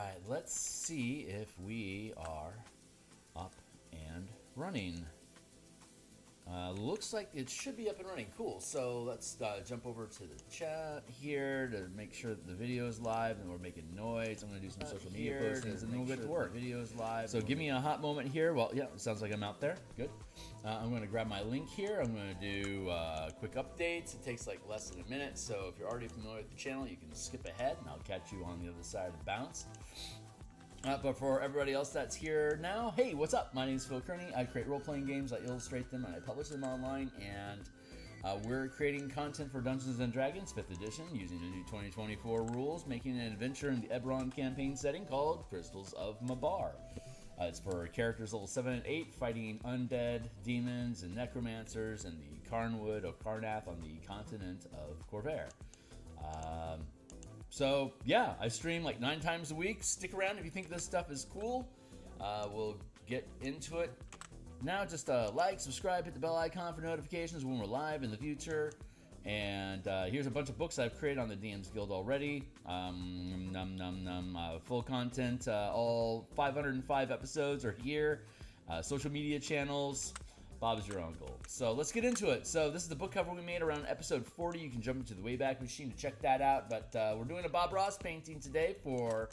right, let's see if we are up and running. Looks like it should be up and running. Cool. So let's jump over to the chat here to make sure that the video is live and we're making noise. I'm going to do some social media postings and then we'll get to work. Video is live. So give me a hot moment here. Well, yeah, it sounds like I'm out there. Good. I'm going to grab my link here. I'm going to do quick updates. It takes like less than a minute. So if you're already familiar with the channel, you can skip ahead and I'll catch you on the other side of the bounce. But for everybody else that's here now, hey, what's up? My name is Karrnath. I create role-playing games, I illustrate them, and I publish them online. And we're creating content for Dungeons & Dragons 5th edition using the new 2024 rules, making an adventure in the Eberron campaign setting called Crystals of Mabar. It's for characters level 7 and 8 fighting undead, demons, and necromancers in the Carnwood of Karrnath on the continent of Corvair. So yeah, I stream like 9 times a week. Stick around if you think this stuff is cool. We'll get into it. Now just like, subscribe, hit the bell icon for notifications when we're live in the future. And here's a bunch of books I've created on the DMsGuild already. Full content, all 505 episodes are here. Social media channels. Bob's your uncle. So let's get into it. So this is the book cover we made around episode 40. You can jump into the Wayback Machine to check that out. But we're doing a Bob Ross painting today for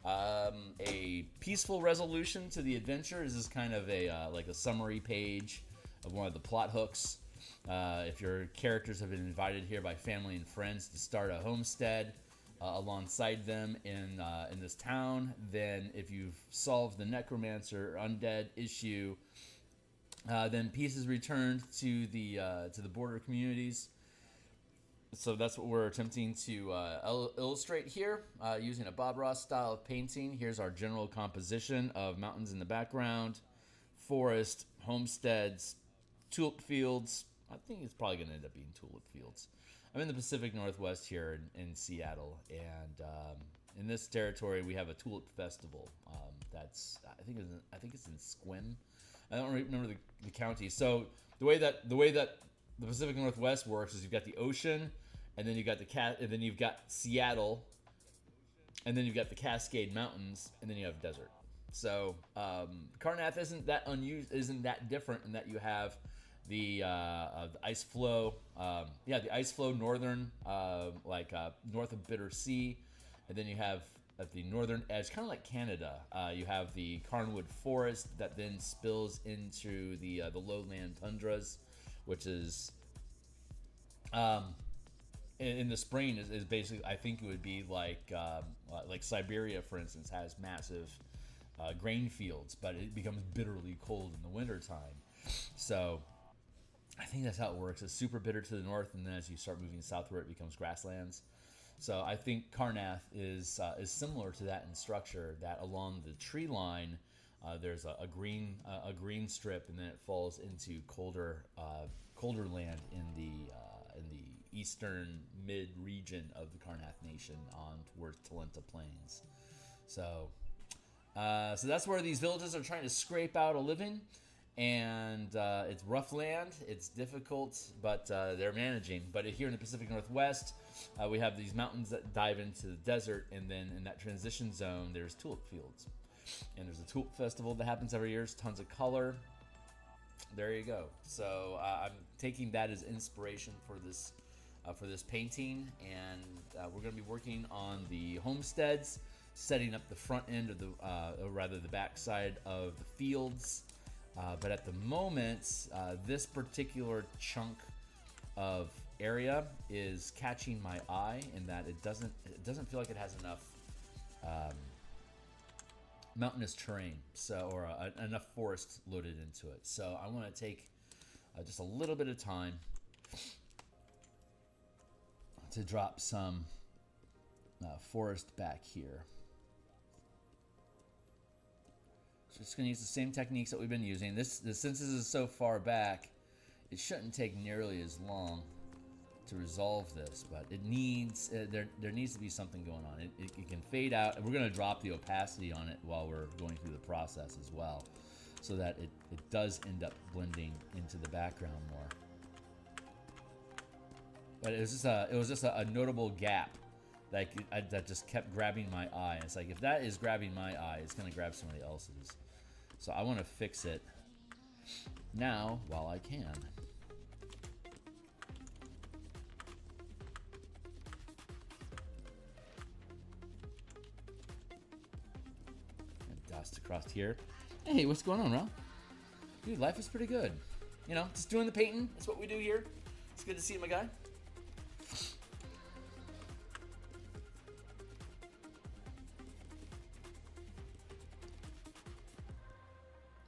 a peaceful resolution to the adventure. This is kind of a like a summary page of one of the plot hooks. If your characters have been invited here by family and friends to start a homestead alongside them in this town, then if you've solved the necromancer undead issue, then peace is returned to the border communities. So that's what we're attempting to illustrate here using a Bob Ross style of painting. Here's our general composition of mountains in the background, forest, homesteads, tulip fields. I think it's probably going to end up being tulip fields. I'm in the Pacific Northwest here in Seattle, and in this territory we have a tulip festival. That's I think it's in Sequim. I don't remember the county. So the way that the Pacific Northwest works is you've got the ocean, and then you've got and then you've got Seattle, and then you've got the Cascade Mountains, and then you have desert. So Karrnath isn't that different in that you have the ice flow, the ice flow northern, north of Bitter Sea, and then you have at the northern edge, kind of like Canada, you have the Carnwood Forest that then spills into the lowland tundras, which is in the spring is basically, I think it would be like Siberia, for instance, has massive grain fields, but it becomes bitterly cold in the wintertime. So I think that's how it works. It's super bitter to the north, and then as you start moving southward, it becomes grasslands. So I think Karrnath is similar to that in structure. That along the tree line, there's a green strip, and then it falls into colder land in the eastern mid region of the Karrnath Nation on towards Talenta Plains. So that's where these villages are trying to scrape out a living. And it's rough land, it's difficult, but they're managing. But here in the Pacific Northwest, we have these mountains that dive into the desert, and then in that transition zone, there's tulip fields. And there's a tulip festival that happens every year. It's tons of color. There you go. So I'm taking that as inspiration for this painting, and we're going to be working on the homesteads, setting up the front end of the back side of the fields. But at the moment, this particular chunk of area is catching my eye in that it doesn't feel like it has enough mountainous terrain, or enough forest loaded into it. So I want to take just a little bit of time to drop some forest back here. Just going to use the same techniques that we've been using. Since this is so far back, it shouldn't take nearly as long to resolve this, but it needs there needs to be something going on. It can fade out, and we're going to drop the opacity on it while we're going through the process as well, so that it does end up blending into the background more. But it was just a notable gap that just kept grabbing my eye. And it's like, if that is grabbing my eye, it's going to grab somebody else's. So I want to fix it now while I can. Dust across here. Hey, what's going on, Ralph? Dude, life is pretty good. You know, just doing the painting. That's what we do here. It's good to see you, my guy.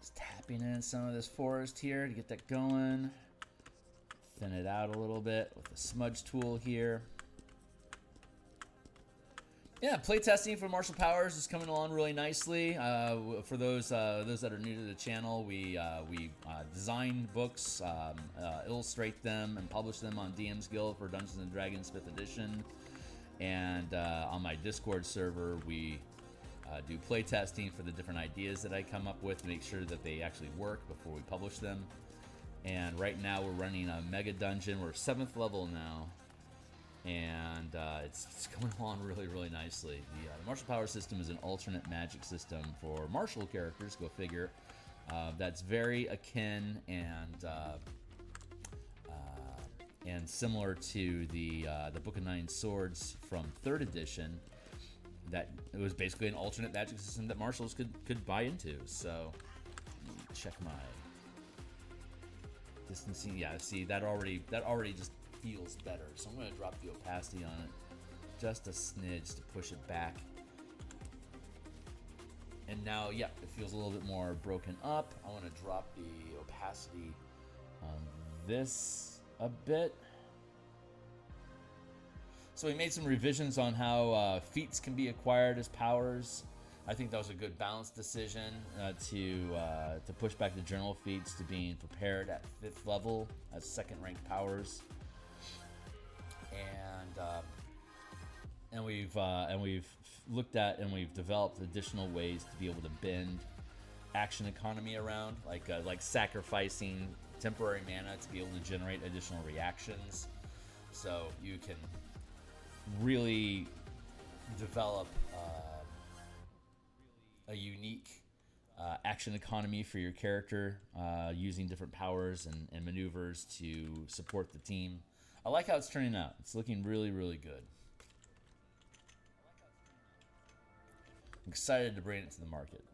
Just tapping in some of this forest here to get that going. Thin it out a little bit with the smudge tool here. Yeah, playtesting for Martial Powers is coming along really nicely. For those that are new to the channel, we design books, illustrate them, and publish them on DMsGuild for Dungeons and Dragons 5th edition. And on my Discord server, we do playtesting for the different ideas that I come up with to make sure that they actually work before we publish them. And right now we're running a mega dungeon. We're 7th level now. And it's coming along really, really nicely. The Martial Power system is an alternate magic system for martial characters, go figure. That's very akin and similar to the Book of Nine Swords from 3rd edition. That it was basically an alternate magic system that martials could buy into. So let me check my distancing. Yeah, see that already just feels better. So I'm going to drop the opacity on it just a smidge to push it back. And now, yeah, it feels a little bit more broken up. I want to drop the opacity on this a bit. So we made some revisions on how feats can be acquired as powers. I think that was a good balanced decision to push back the general feats to being prepared at 5th level as 2nd ranked powers. And we've looked at and we've developed additional ways to be able to bend action economy around, like sacrificing temporary mana to be able to generate additional reactions. So you can really develop a unique action economy for your character using different powers and maneuvers to support the team. I like how it's turning out. It's looking really, really good. I'm excited to bring it to the market.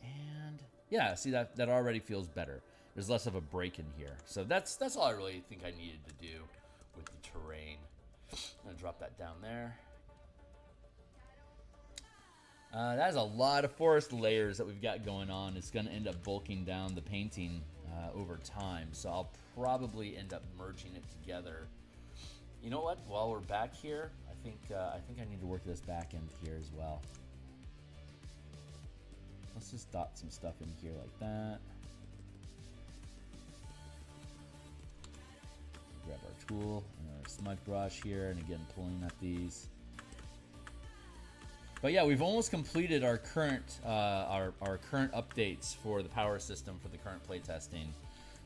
And yeah, see that already feels better. There's less of a break in here. So that's all I really think I needed to do with the terrain. I'm gonna drop that down there. That is a lot of forest layers that we've got going on. It's gonna end up bulking down the painting over time, so I'll probably end up merging it together. You know what? While we're back here, I think I need to work this back end here as well. Let's just dot some stuff in here like that. Grab our tool and our smudge brush here, and again pulling at these. But yeah, we've almost completed our current current updates for the power system for the current playtesting.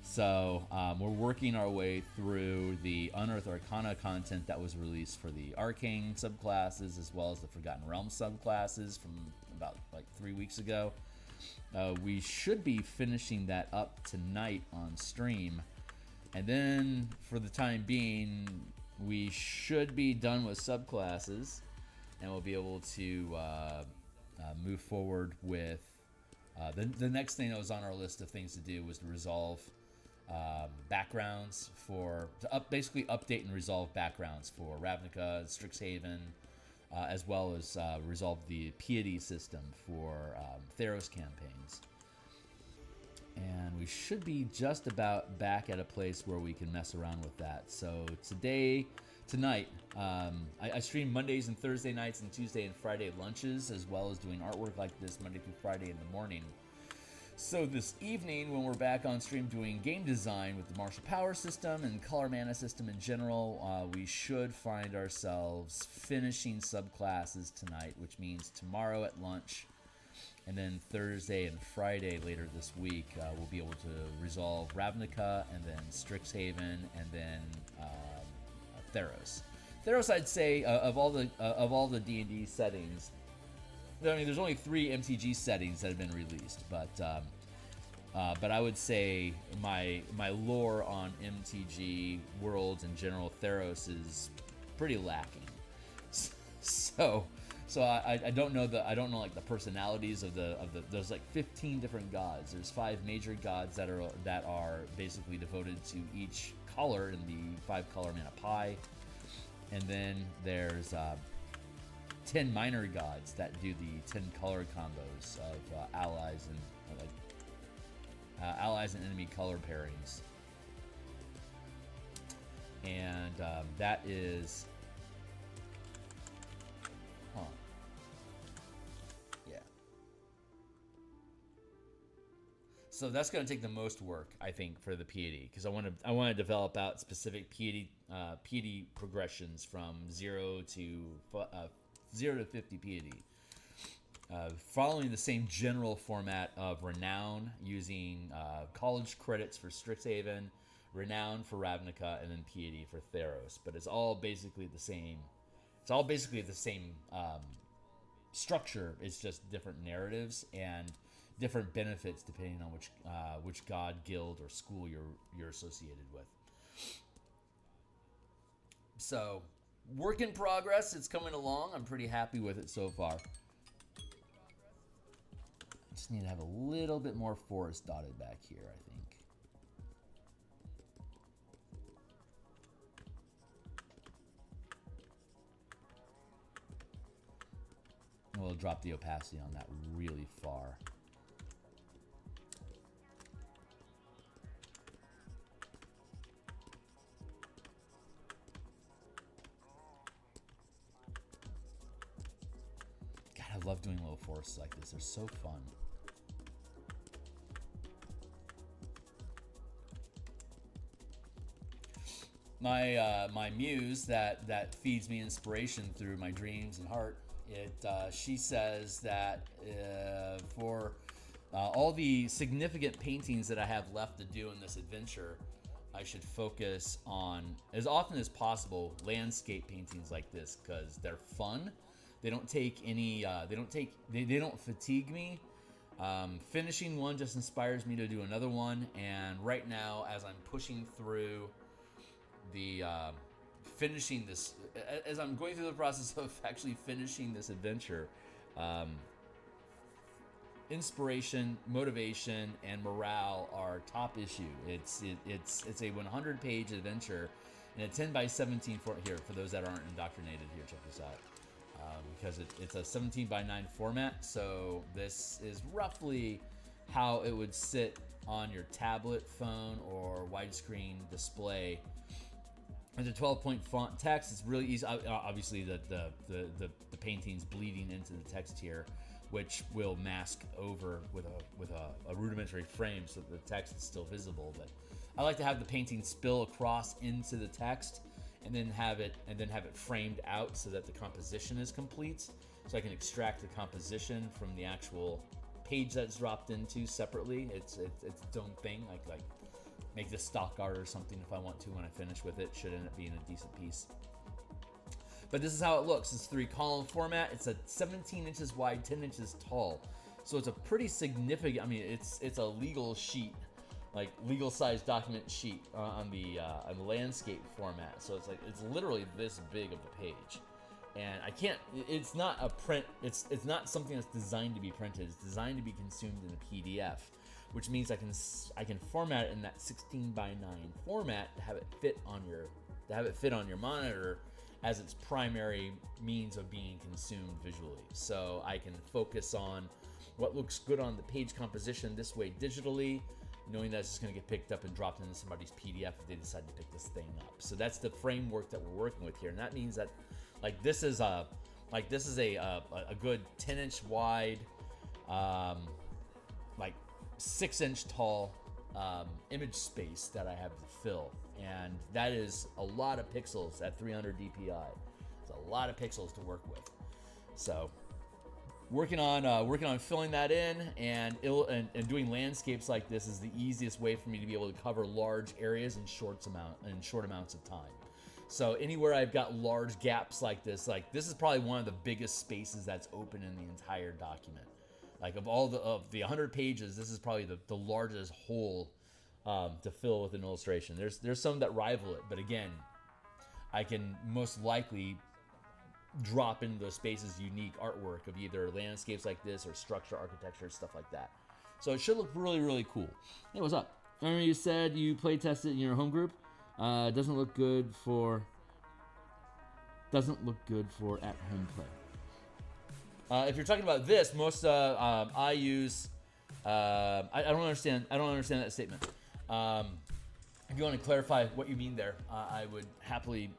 So we're working our way through the Unearthed Arcana content that was released for the Arcane subclasses, as well as the Forgotten Realms subclasses from about 3 weeks ago. We should be finishing that up tonight on stream, and then for the time being, we should be done with subclasses. And we'll be able to move forward with the next thing that was on our list of things to do was to resolve backgrounds basically update and resolve backgrounds for Ravnica, Strixhaven, as well as resolve the piety system for Theros campaigns. And we should be just about back at a place where we can mess around with that. So tonight, I stream Mondays and Thursday nights and Tuesday and Friday lunches, as well as doing artwork like this Monday through Friday in the morning. So this evening, when we're back on stream doing game design with the Martial Power system and Color Mana system in general, we should find ourselves finishing subclasses tonight, which means tomorrow at lunch, and then Thursday and Friday later this week, we'll be able to resolve Ravnica, and then Strixhaven, and then Theros. Theros, I'd say, of all the D&D settings, I mean, there's only 3 MTG settings that have been released, but I would say my lore on MTG worlds in general, Theros is pretty lacking. So I don't know like the personalities of the there's like 15 different gods. There's 5 major gods that are basically devoted to each color in the 5-color mana pie, and then there's 10 minor gods that do the 10 color combos of allies and enemy color pairings, and that is. Yeah. So that's going to take the most work, I think, for the piety, because I want to develop out specific piety progressions from 0 to 50 piety, following the same general format of renown, using college credits for Strixhaven, renown for Ravnica, and then piety for Theros. But it's all basically the same. It's all basically the same structure. It's just different narratives and different benefits depending on which god, guild, or school you're associated with. So, work in progress. It's coming along. I'm pretty happy with it so far. Just need to have a little bit more forest dotted back here, I think. We'll drop the opacity on that really far. God, I love doing little forests like this. They're so fun. My muse that feeds me inspiration through my dreams and heart. She says that for all the significant paintings that I have left to do in this adventure, I should focus on, as often as possible, landscape paintings like this, because they're fun. They don't take any. They don't fatigue me. Finishing one just inspires me to do another one. And right now, as I'm pushing through the finishing this, as I'm going through the process of actually finishing this adventure, inspiration, motivation, and morale are top issue. It's a 100-page adventure in a 10 by 17 for those that aren't indoctrinated here. Check this out, because it's a 17 by 9 format. So this is roughly how it would sit on your tablet, phone, or widescreen display. It's a 12-point font text. It's really easy. Obviously, the painting's bleeding into the text here, which will mask over with a rudimentary frame so that the text is still visible. But I like to have the painting spill across into the text, and then have it framed out so that the composition is complete. So I can extract the composition from the actual page that's dropped into separately. It's its own thing. Like make this stock art or something if I want to when I finish with it. Should end up being a decent piece. But this is how it looks. It's 3-column format. It's a 17 inches wide, 10 inches tall. So it's a pretty significant, I mean, it's a legal sheet, like legal size document sheet on the landscape format. So it's literally this big of a page. And it's not a print, it's not something that's designed to be printed. It's designed to be consumed in a PDF, which means I can format it in that 16 by 9 format to have it fit on your monitor as its primary means of being consumed visually. So I can focus on what looks good on the page composition this way digitally, knowing that it's just going to get picked up and dropped into somebody's PDF if they decide to pick this thing up. So that's the framework that we're working with here, and that means that this is a good 10-inch wide, 6-inch tall image space that I have to fill, and that is a lot of pixels at 300 DPI. It's a lot of pixels to work with. So working on filling that in, and doing landscapes like this is the easiest way for me to be able to cover large areas in short amounts of time. So anywhere I've got large gaps like this is probably one of the biggest spaces that's open in the entire document. Like of the 100 pages, this is probably the largest hole to fill with an illustration. There's some that rival it, but again, I can most likely drop into those spaces unique artwork of either landscapes like this or structure, architecture, stuff like that. So it should look really, really cool. Hey, what's up? I remember you said you play tested in your home group. Doesn't look good for at home play. If you're talking about this, most I use. I don't understand. I don't understand that statement. If you want to clarify what you mean there, I would happily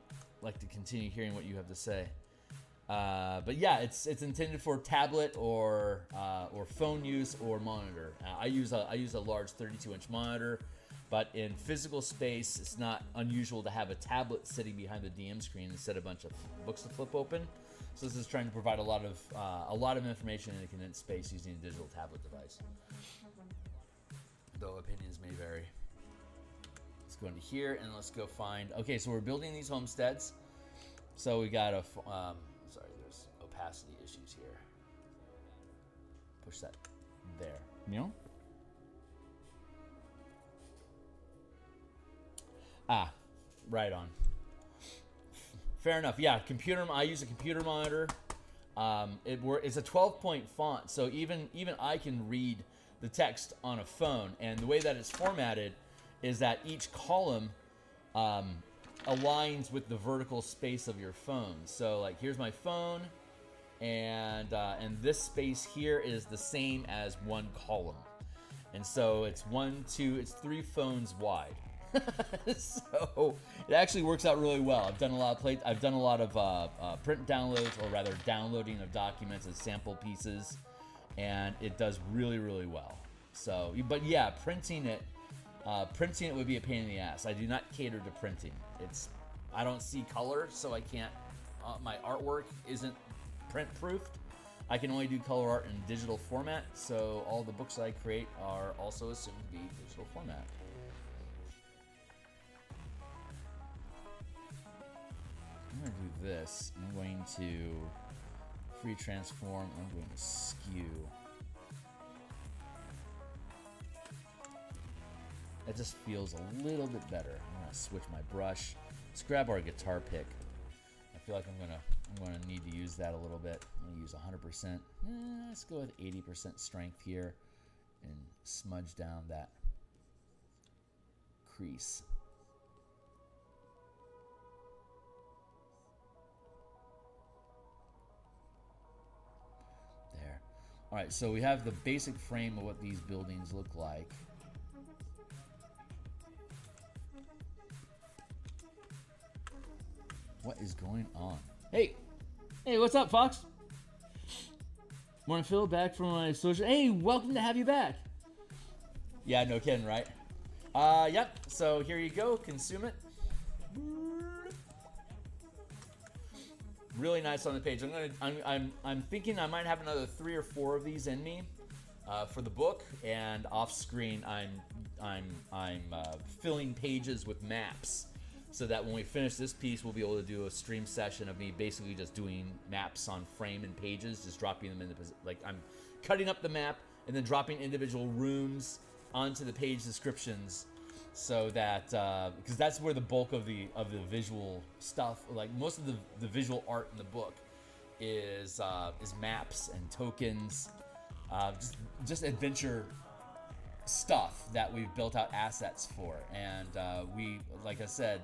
like to continue hearing what you have to say. But yeah, it's intended for tablet or phone use or monitor. I use a large 32-inch monitor, but in physical space, it's not unusual to have a tablet sitting behind the DM screen instead of a bunch of books to flip open. So this is trying to provide a lot of information in a condensed space using a digital tablet device. Though opinions may vary. Let's go into here and let's go find. Okay, so we're building these homesteads. So we got a. Sorry, there's opacity issues here. Push that there. You know? Ah, right on. Fair enough. Yeah, computer. I use a computer monitor. It's a 12-point font, so even I can read the text on a phone. And the way that it's formatted is that each column aligns with the vertical space of your phone. So like here's my phone, and this space here is the same as one column, and so it's 3 phones wide. So it actually works out really well. I've done a lot of print downloads, or rather downloading of documents as sample pieces, and it does really, really well. So, but yeah, printing it would be a pain in the ass. I do not cater to printing. I don't see color, so I can't. My artwork isn't print proofed. I can only do color art in digital format, so all the books I create are also assumed to be digital format. I'm going to do this. I'm going to free transform. I'm going to skew. That just feels a little bit better. I'm going to switch my brush. Let's grab our guitar pick. I feel like I'm going to need to use that a little bit. I'm going to use 100%. Let's go with 80% strength here and smudge down that crease. There. All right, so we have the basic frame of what these buildings look like. What is going on? Hey, what's up, Fox? Morning, Phil, back from my social. Hey, welcome to have you back. Yeah, no kidding, right? Yep. So here you go. Consume it. Really nice on the page. I'm thinking I might have another 3 or 4 of these in me for the book, and off screen I'm filling pages with maps, so that when we finish this piece, we'll be able to do a stream session of me basically just doing maps on frame and pages, just dropping them in like I'm cutting up the map and then dropping individual rooms onto the page descriptions, so that because that's where the bulk of the visual stuff, like most of the visual art in the book, is maps and tokens, just adventure stuff that we've built out assets for. And we, like I said,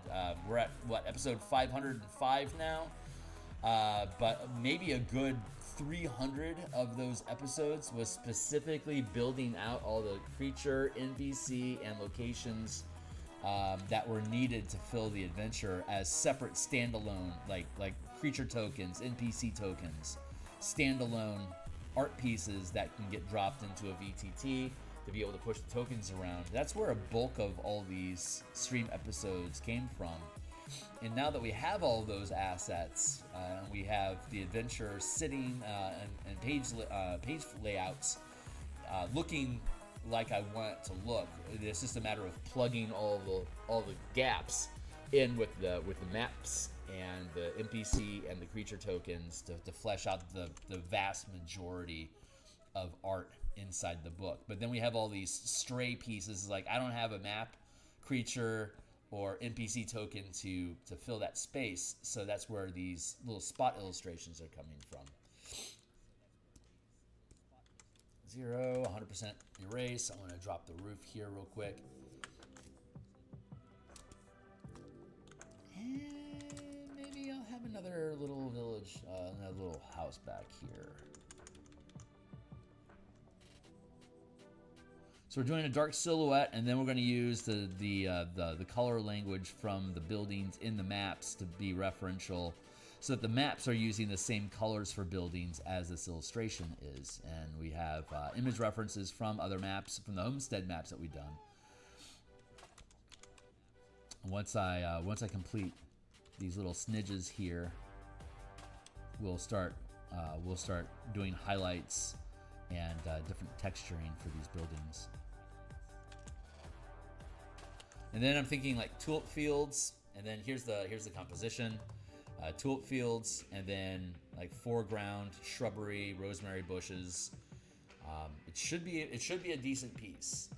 we're at episode 505 now, but maybe a good 300 of those episodes was specifically building out all the creature, NPC, and locations that were needed to fill the adventure as separate standalone, like creature tokens, NPC tokens, standalone art pieces that can get dropped into a VTT to be able to push the tokens around. That's where a bulk of all these stream episodes came from. And now that we have all those assets, we have the adventure sitting and page layouts looking like I want it to look. It's just a matter of plugging all the gaps in with the maps and the NPC and the creature tokens to flesh out the vast majority of art inside the book. But then we have all these stray pieces. Like, I don't have a map, creature, or NPC token to fill that space. So that's where these little spot illustrations are coming from. 0, 100% erase. I'm going to drop the roof here real quick. And maybe I'll have another little village, another little house back here. So we're doing a dark silhouette, and then we're going to use the color language from the buildings in the maps to be referential, so that the maps are using the same colors for buildings as this illustration is. And we have image references from other maps, from the homestead maps that we've done. Once I complete these little snidges here, we'll start doing highlights and different texturing for these buildings. And then I'm thinking like tulip fields, and then here's the composition: tulip fields, and then like foreground shrubbery, rosemary bushes. It should be a decent piece.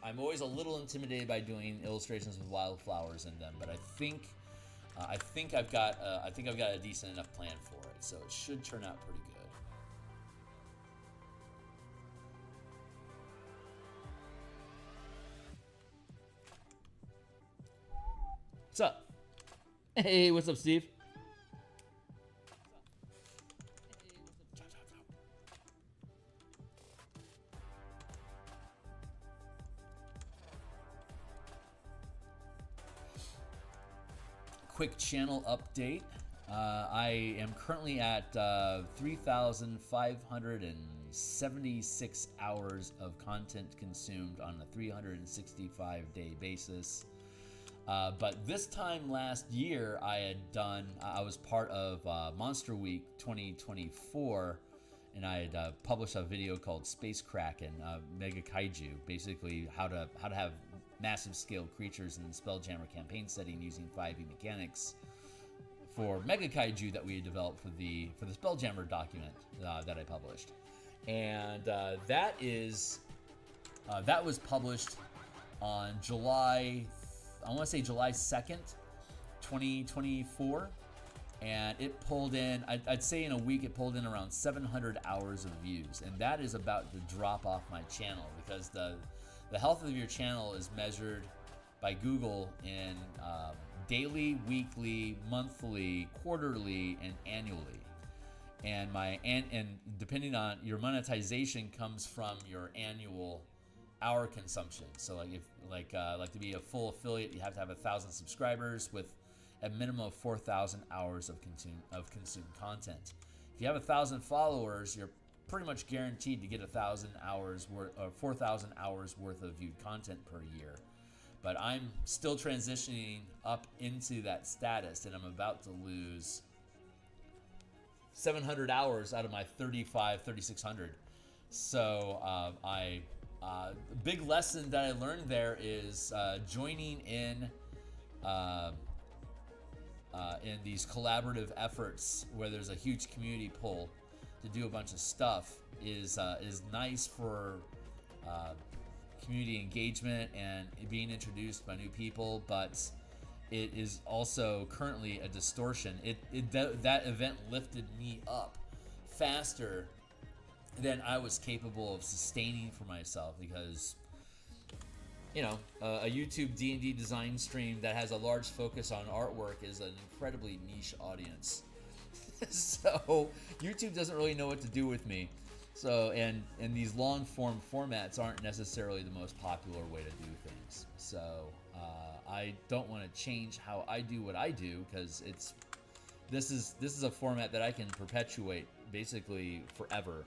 I'm always a little intimidated by doing illustrations with wildflowers in them, but I think I've got a decent enough plan for it, so it should turn out pretty good. What's up? Hey, what's up, Steve? Quick channel update. I am currently at 3,576 hours of content consumed on a 365-day basis. But this time last year, I was part of Monster Week 2024, and I had published a video called Space Kraken, Mega Kaiju, basically how to have massive scale creatures in the Spelljammer campaign setting using 5e mechanics for Mega Kaiju that we had developed for the Spelljammer document that I published. And that was published on July 2nd, 2024, and it pulled in, I'd say in a week, it pulled in around 700 hours of views, and that is about to drop off my channel, because the health of your channel is measured by Google in daily, weekly, monthly, quarterly, and annually. And depending on your monetization comes from your annual hour consumption. So like to be a full affiliate, you have to have 1,000 subscribers with a minimum of 4,000 hours of consumed content. If you have 1,000 followers, you're pretty much guaranteed to get 1,000 hours worth, or 4,000 hours worth of viewed content per year. But I'm still transitioning up into that status, and I'm about to lose 700 hours out of my 3,600. So the big lesson that I learned there is joining in these collaborative efforts where there's a huge community pull to do a bunch of stuff is nice for community engagement and being introduced by new people, but it is also currently a distortion. That event lifted me up faster than I was capable of sustaining for myself, because a YouTube D&D design stream that has a large focus on artwork is an incredibly niche audience. So YouTube doesn't really know what to do with me. So and these long form formats aren't necessarily the most popular way to do things. So I don't want to change how I do what I do, because this is a format that I can perpetuate basically forever.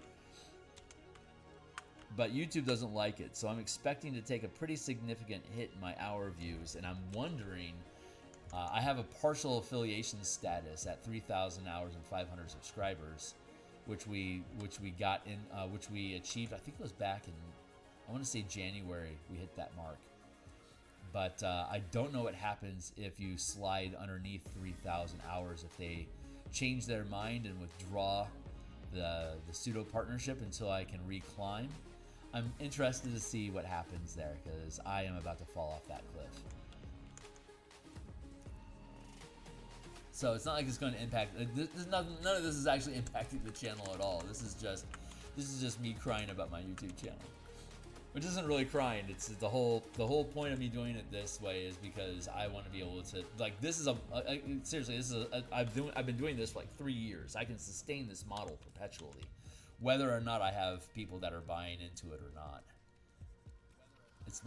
But YouTube doesn't like it, so I'm expecting to take a pretty significant hit in my hour views, and I'm wondering. I have a partial affiliation status at 3,000 hours and 500 subscribers, which we achieved. I think it was back in, I want to say January. We hit that mark, But I don't know what happens if you slide underneath 3,000 hours, if they change their mind and withdraw the pseudo partnership until I can reclimb. I'm interested to see what happens there, because I am about to fall off that cliff. So it's not like it's going to impact. None of this is actually impacting the channel at all. This is just me crying about my YouTube channel, which isn't really crying. It's the whole point of me doing it this way is because I want to be able to, like, this is seriously, this is I've been doing this for like 3 years. I can sustain this model perpetually, whether or not I have people that are buying into it or not. It's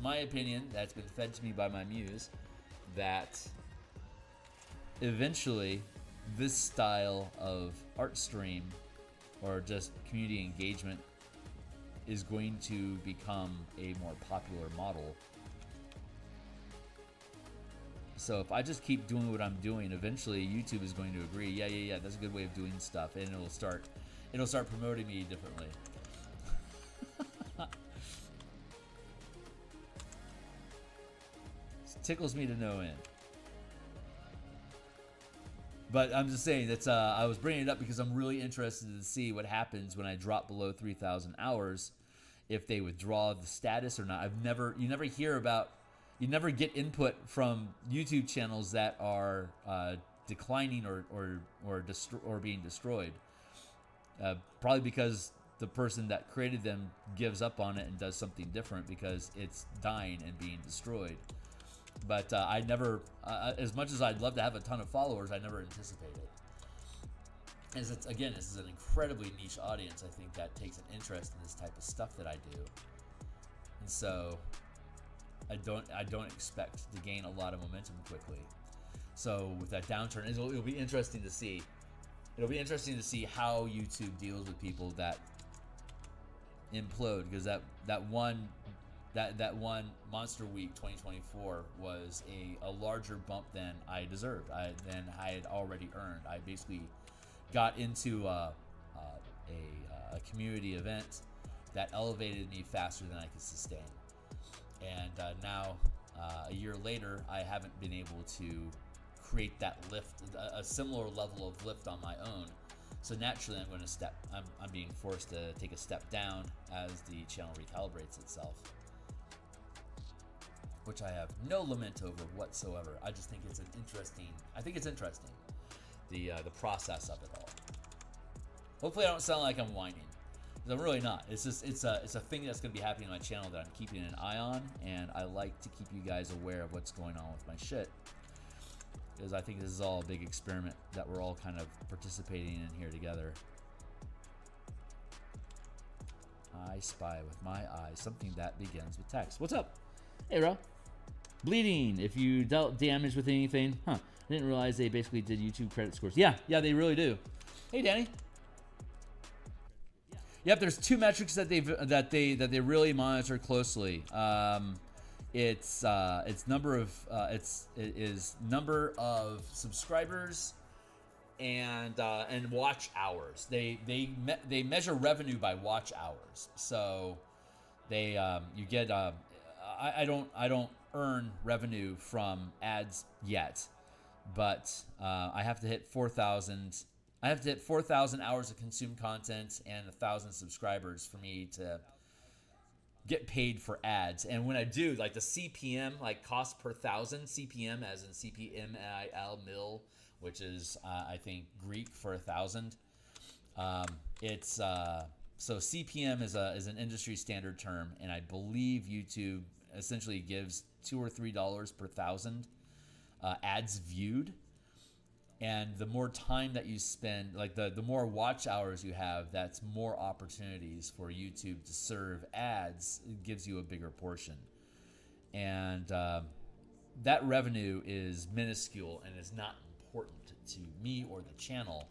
my opinion that's been fed to me by my muse that eventually this style of art stream or just community engagement is going to become a more popular model. So if I just keep doing what I'm doing, eventually YouTube is going to agree, yeah, that's a good way of doing stuff, and it'll start promoting me differently. It tickles me to no end. But I'm just saying that's I was bringing it up because I'm really interested to see what happens when I drop below 3,000 hours, if they withdraw the status or not. You never hear about, you never get input from YouTube channels that are declining or being destroyed. Probably because the person that created them gives up on it and does something different because it's dying and being destroyed. But I never, as much as I'd love to have a ton of followers, I never anticipate it. As it's, again, this is an incredibly niche audience, I think, that takes an interest in this type of stuff that I do. And so I don't expect to gain a lot of momentum quickly. So with that downturn, it'll be interesting to see. It'll be interesting to see how YouTube deals with people that implode, because that one Monster Week 2024 was a larger bump than I deserved, than I had already earned. I basically got into a community event that elevated me faster than I could sustain. And now, a year later, I haven't been able to create that lift, a similar level of lift on my own. So naturally, I'm being forced to take a step down as the channel recalibrates itself, which I have no lament over whatsoever. I just think it's interesting, the process of it all. Hopefully I don't sound like I'm whining, because I'm really not. It's just, it's a thing that's going to be happening on my channel that I'm keeping an eye on, and I like to keep you guys aware of what's going on with my shit, because I think this is all a big experiment that we're all kind of participating in here together. I spy with my eyes something that begins with text. What's up? Hey, bro. Bleeding. If you dealt damage with anything, I didn't realize they basically did YouTube credit scores. Yeah, they really do. Hey, Danny. Yep, there's two metrics that they really monitor closely. It is number of subscribers and watch hours. They measure revenue by watch hours. So you get I don't earn revenue from ads yet, but I have to hit 4,000. I have to hit 4,000 hours of consumed content and 1,000 subscribers for me to get paid for ads. And when I do, like the CPM, like cost per thousand, CPM as in CPMIL mil, which is I think Greek for 1,000. So CPM is an industry standard term, and I believe YouTube essentially gives $2 or $3 per thousand ads viewed. And the more time that you spend, like the more watch hours you have, that's more opportunities for YouTube to serve ads. It gives you a bigger portion. And that revenue is minuscule and is not important to me or the channel.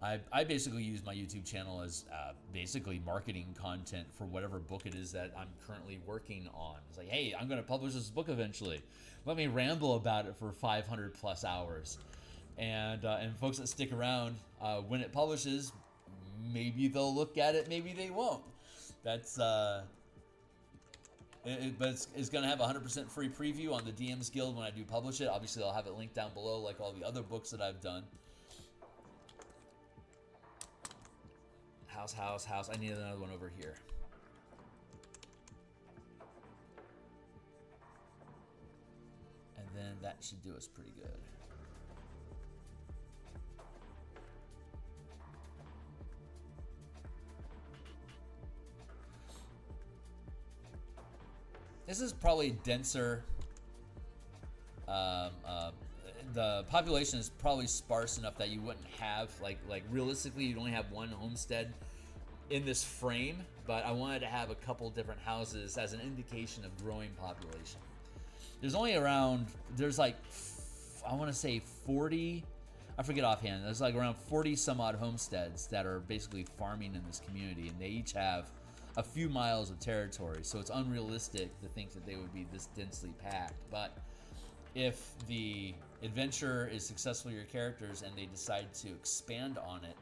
I basically use my YouTube channel as basically marketing content for whatever book it is that I'm currently working on. It's like, hey, I'm going to publish this book eventually. Let me ramble about it for 500 plus hours. And folks that stick around, when it publishes, maybe they'll look at it, maybe they won't. That's But it's going to have 100% free preview on the DMsGuild when I do publish it. Obviously, I'll have it linked down below like all the other books that I've done. House. I need another one over here. And then that should do us pretty good. This is probably denser. The population is probably sparse enough that you wouldn't have, like realistically, you'd only have one homestead in this frame, but I wanted to have a couple different houses as an indication of growing population. There's only around, there's like, I want to say 40, I forget offhand, there's like around 40 some odd homesteads that are basically farming in this community, and they each have a few miles of territory, so it's unrealistic to think that they would be this densely packed. But if the adventure is successful for your characters and they decide to expand on it,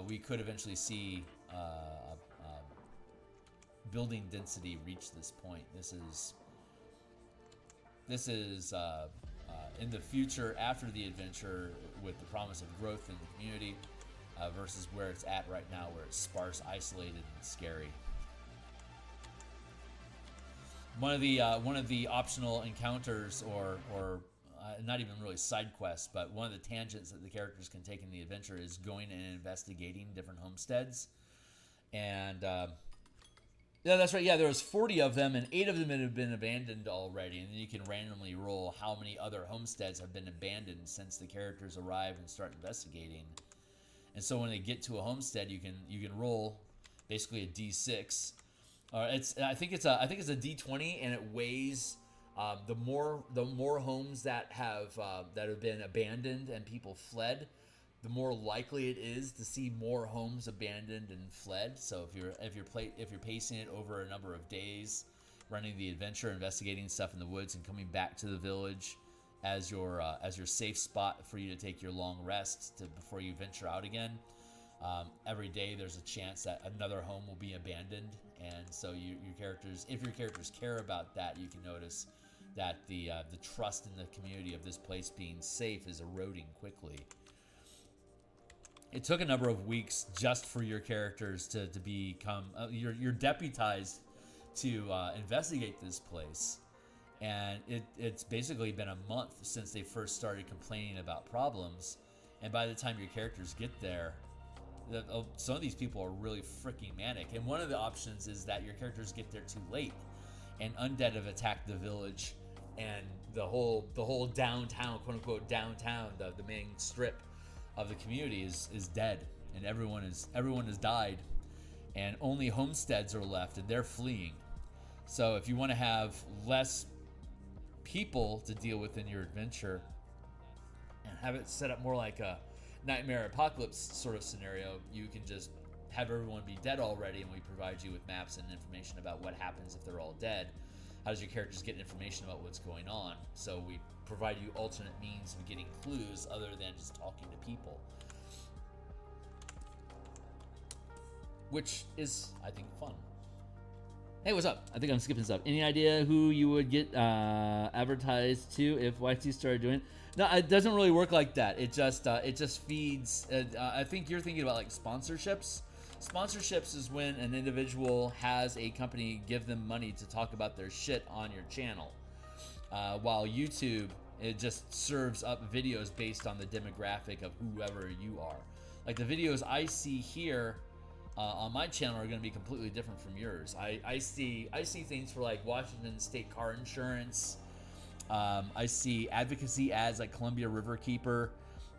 we could eventually see building density reach this point. This is in the future after the adventure, with the promise of growth in the community, versus where it's at right now, where it's sparse, isolated, and scary. One of the optional encounters, or not even really side quests, but one of the tangents that the characters can take in the adventure is going and investigating different homesteads. And yeah, that's right. Yeah, there was 40 of them, and 8 of them had been abandoned already. And then you can randomly roll how many other homesteads have been abandoned since the characters arrive and start investigating. And so when they get to a homestead, you can roll basically a D6. I think it's a D20, and it weighs the more homes that have been abandoned and people fled, the more likely it is to see more homes abandoned and fled. So if you're pacing it over a number of days, running the adventure, investigating stuff in the woods, and coming back to the village as your safe spot for you to take your long rest before you venture out again. Every day there's a chance that another home will be abandoned, and so your characters, if your characters care about that, you can notice that the trust in the community of this place being safe is eroding quickly. It took a number of weeks just for your characters to become you're deputized to investigate this place. And it's basically been a month since they first started complaining about problems. And by the time your characters get there, some of these people are really freaking manic. And one of the options is that your characters get there too late, and undead have attacked the village, and the whole downtown, quote unquote downtown, the main strip of the community is dead, and everyone has died, and only homesteads are left, and they're fleeing. So if you want to have less people to deal with in your adventure and have it set up more like a Nightmare Apocalypse sort of scenario, you can just have everyone be dead already, and we provide you with maps and information about what happens if they're all dead. How does your characters get information about what's going on? So we provide you alternate means of getting clues other than just talking to people, which is, I think, fun. Hey, what's up? I think I'm skipping stuff. Any idea who you would get advertised to if YT started doing it? No, it doesn't really work like that. It just feeds. I think you're thinking about like sponsorships. Sponsorships is when an individual has a company give them money to talk about their shit on your channel. While YouTube, it just serves up videos based on the demographic of whoever you are. Like the videos I see here on my channel are going to be completely different from yours. I see things for like Washington State car insurance. I see advocacy ads, like Columbia Riverkeeper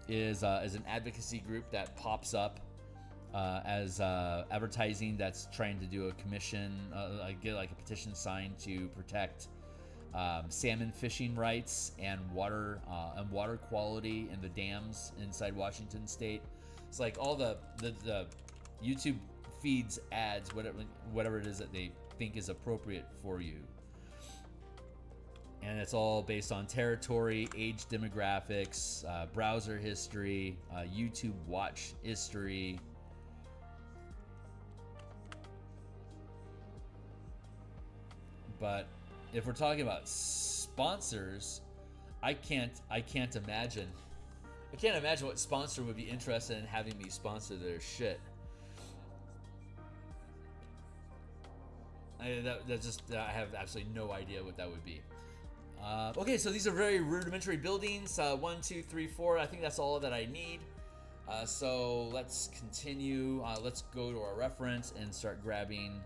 is an advocacy group that pops up as advertising that's trying to do a commission, get like a petition signed to protect salmon fishing rights and water quality in the dams inside Washington State. It's like all the YouTube feeds ads, whatever it is that they think is appropriate for you. And it's all based on territory, age demographics, browser history, YouTube watch history. But if we're talking about sponsors, I can't imagine. I can't imagine what sponsor would be interested in having me sponsor their shit. I have absolutely no idea what that would be. Okay, so these are very rudimentary buildings. 1, 2, 3, 4. I think that's all that I need. So let's continue. Let's go to our reference and start grabbing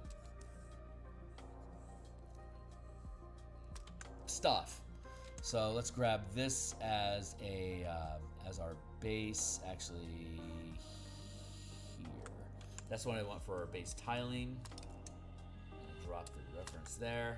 stuff. So let's grab this as a as our base. Actually, here. That's what I want for our base tiling. Drop the reference there.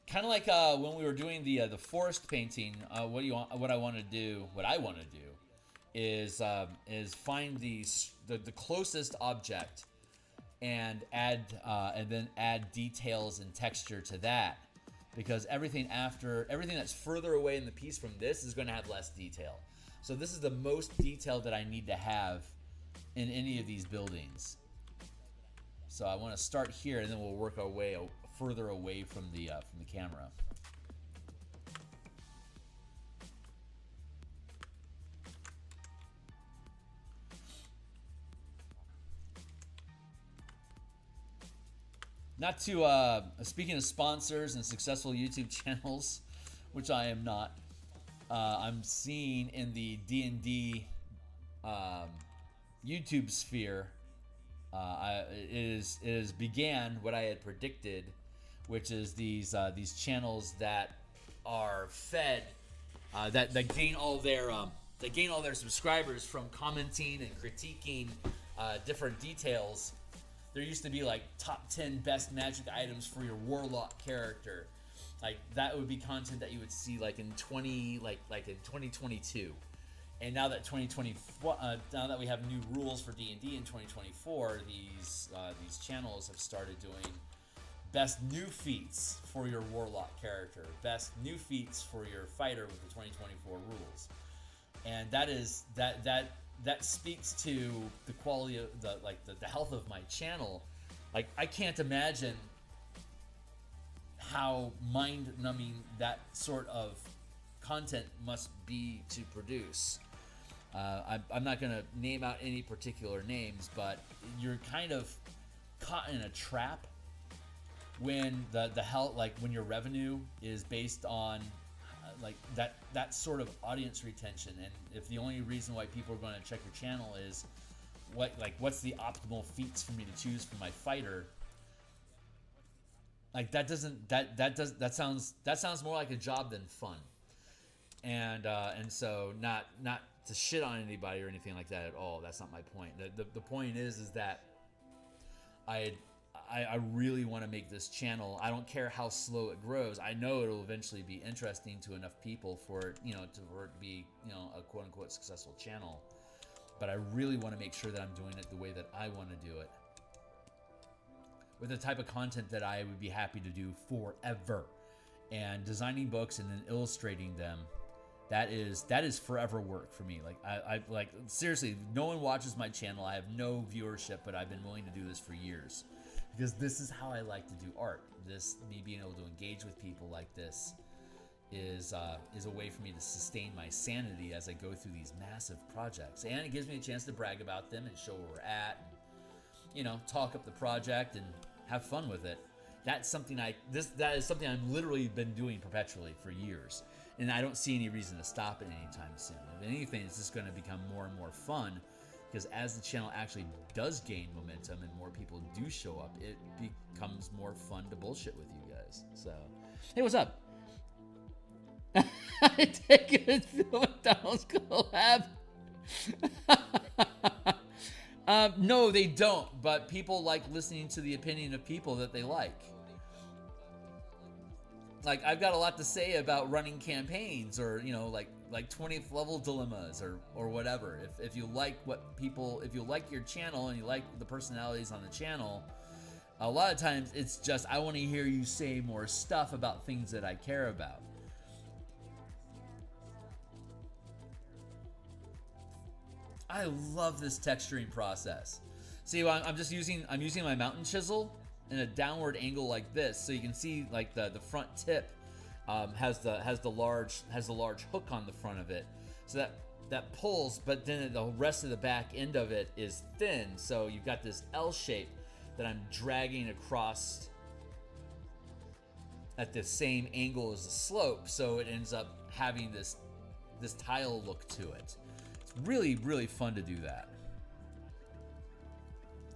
Kind of like when we were doing the forest painting. What I want to do is find the closest object and then add details and texture to that, because everything that's further away in the piece from this is going to have less detail. So this is the most detail that I need to have in any of these buildings. So I want to start here, and then we'll work our way further away from the camera. Not to speaking of sponsors and successful YouTube channels, which I am not. I'm seeing in the D&D YouTube sphere. It is began what I had predicted, which is these channels that are fed that gain all their subscribers from commenting and critiquing different details. There used to be like top 10 best magic items for your Warlock character. Like that would be content that you would see like in 2022. And now that now that we have new rules for D&D in 2024, these channels have started doing best new feats for your Warlock character, best new feats for your fighter with the 2024 rules, and that speaks to the quality of the health of my channel. Like I can't imagine how mind-numbing that sort of content must be to produce. I'm not going to name out any particular names, but you're kind of caught in a trap when when your revenue is based on that sort of audience retention, and if the only reason why people are going to check your channel is what's the optimal feats for me to choose for my fighter, that sounds more like a job than fun, and so not to shit on anybody or anything like that at all. That's not my point. The point is that I really want to make this channel. I don't care how slow it grows. I know it'll eventually be interesting to enough people for it to be a quote unquote successful channel. But I really want to make sure that I'm doing it the way that I want to do it, with the type of content that I would be happy to do forever. And designing books and then illustrating them, that is forever work for me. I seriously, no one watches my channel. I have no viewership, but I've been willing to do this for years, because this is how I like to do art. Me being able to engage with people like this is a way for me to sustain my sanity as I go through these massive projects, and it gives me a chance to brag about them and show where we're at, and talk up the project and have fun with it. That is something I've literally been doing perpetually for years, and I don't see any reason to stop it anytime soon. If anything, it's just going to become more and more fun, because as the channel actually does gain momentum and more people do show up, it becomes more fun to bullshit with you guys. So, hey, what's up? I take it as Phil McDonald's collab. No, they don't, but people like listening to the opinion of people that they like. Like, I've got a lot to say about running campaigns, or like 20th level dilemmas, or whatever. If you like if you like your channel and you like the personalities on the channel, a lot of times it's just, I want to hear you say more stuff about things that I care about. I love this texturing process. See, I'm using my mountain chisel in a downward angle like this, so you can see like the front tip has the large hook on the front of it, so that pulls, but then the rest of the back end of it is thin, so you've got this L shape that I'm dragging across at the same angle as the slope, so it ends up having this tile look to it. It's really, really fun to do that.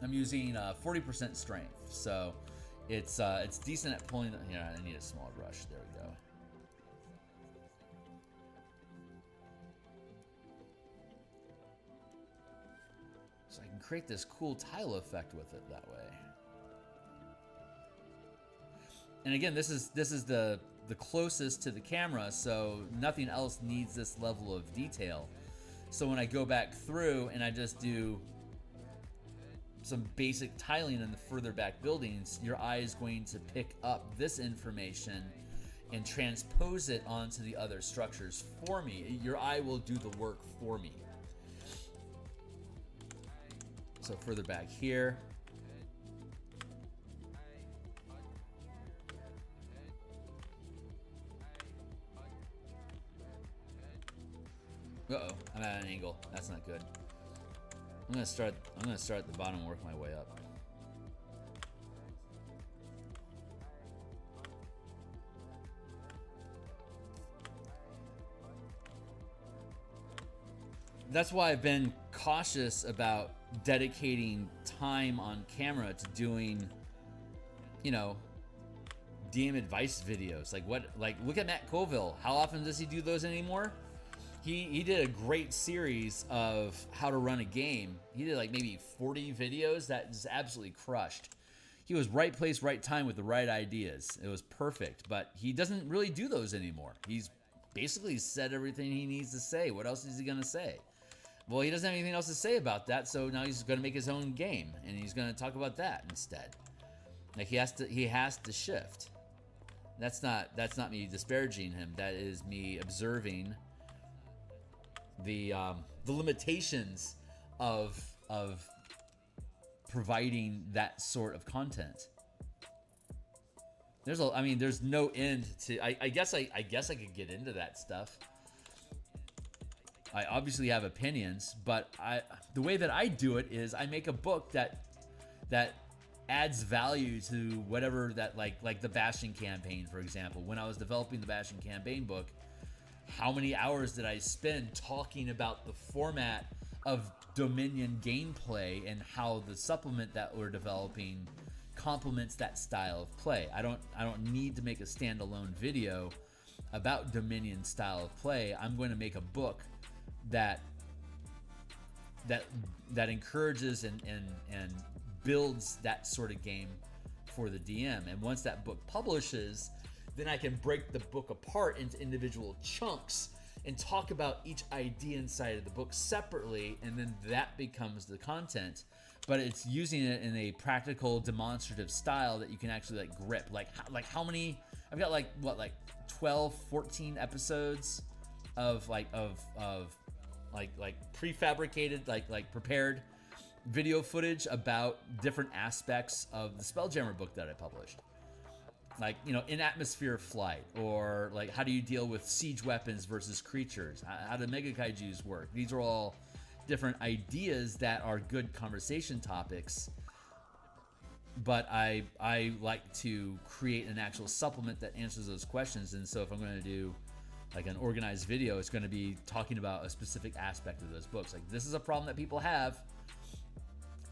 I'm using 40% strength, so it's decent at pulling. Yeah, I need a small brush. There we go. So I can create this cool tile effect with it that way. And again, this is the closest to the camera, so nothing else needs this level of detail. So when I go back through and I just do some basic tiling in the further back buildings, your eye is going to pick up this information and transpose it onto the other structures for me. Your eye will do the work for me. So further back here. Uh-oh, I'm at an angle. That's not good. I'm gonna start at the bottom and work my way up. That's why I've been cautious about dedicating time on camera to doing, you know, DM advice videos. Like look at Matt Colville. How often does he do those anymore? He did a great series of how to run a game. He did like maybe 40 videos that just absolutely crushed. He was right place, right time with the right ideas. It was perfect, but he doesn't really do those anymore. He's basically said everything he needs to say. What else is he gonna say? Well, he doesn't have anything else to say about that, so now he's gonna make his own game, and he's gonna talk about that instead. Like he has to shift. That's not me disparaging him. That is me observing the limitations of providing that sort of content. There's no end to. I guess I could get into that stuff. I obviously have opinions, but the way that I do it is I make a book that adds value to whatever that like the Bastion campaign, for example. When I was developing the Bastion campaign book, how many hours did I spend talking about the format of Dominion gameplay and how the supplement that we're developing complements that style of play? I don't need to make a standalone video about Dominion style of play. I'm going to make a book that encourages and builds that sort of game for the DM. And once that book publishes, then I can break the book apart into individual chunks and talk about each idea inside of the book separately, and then that becomes the content. But it's using it in a practical, demonstrative style that you can actually like grip. Like how many? I've got like 12, 14 episodes of prefabricated, like prepared video footage about different aspects of the Spelljammer book that I published. Like, you know, in atmosphere flight, or like how do you deal with siege weapons versus creatures? How do mega kaijus work? These are all different ideas that are good conversation topics. But I like to create an actual supplement that answers those questions. And so if I'm going to do like an organized video, it's going to be talking about a specific aspect of those books. Like, this is a problem that people have.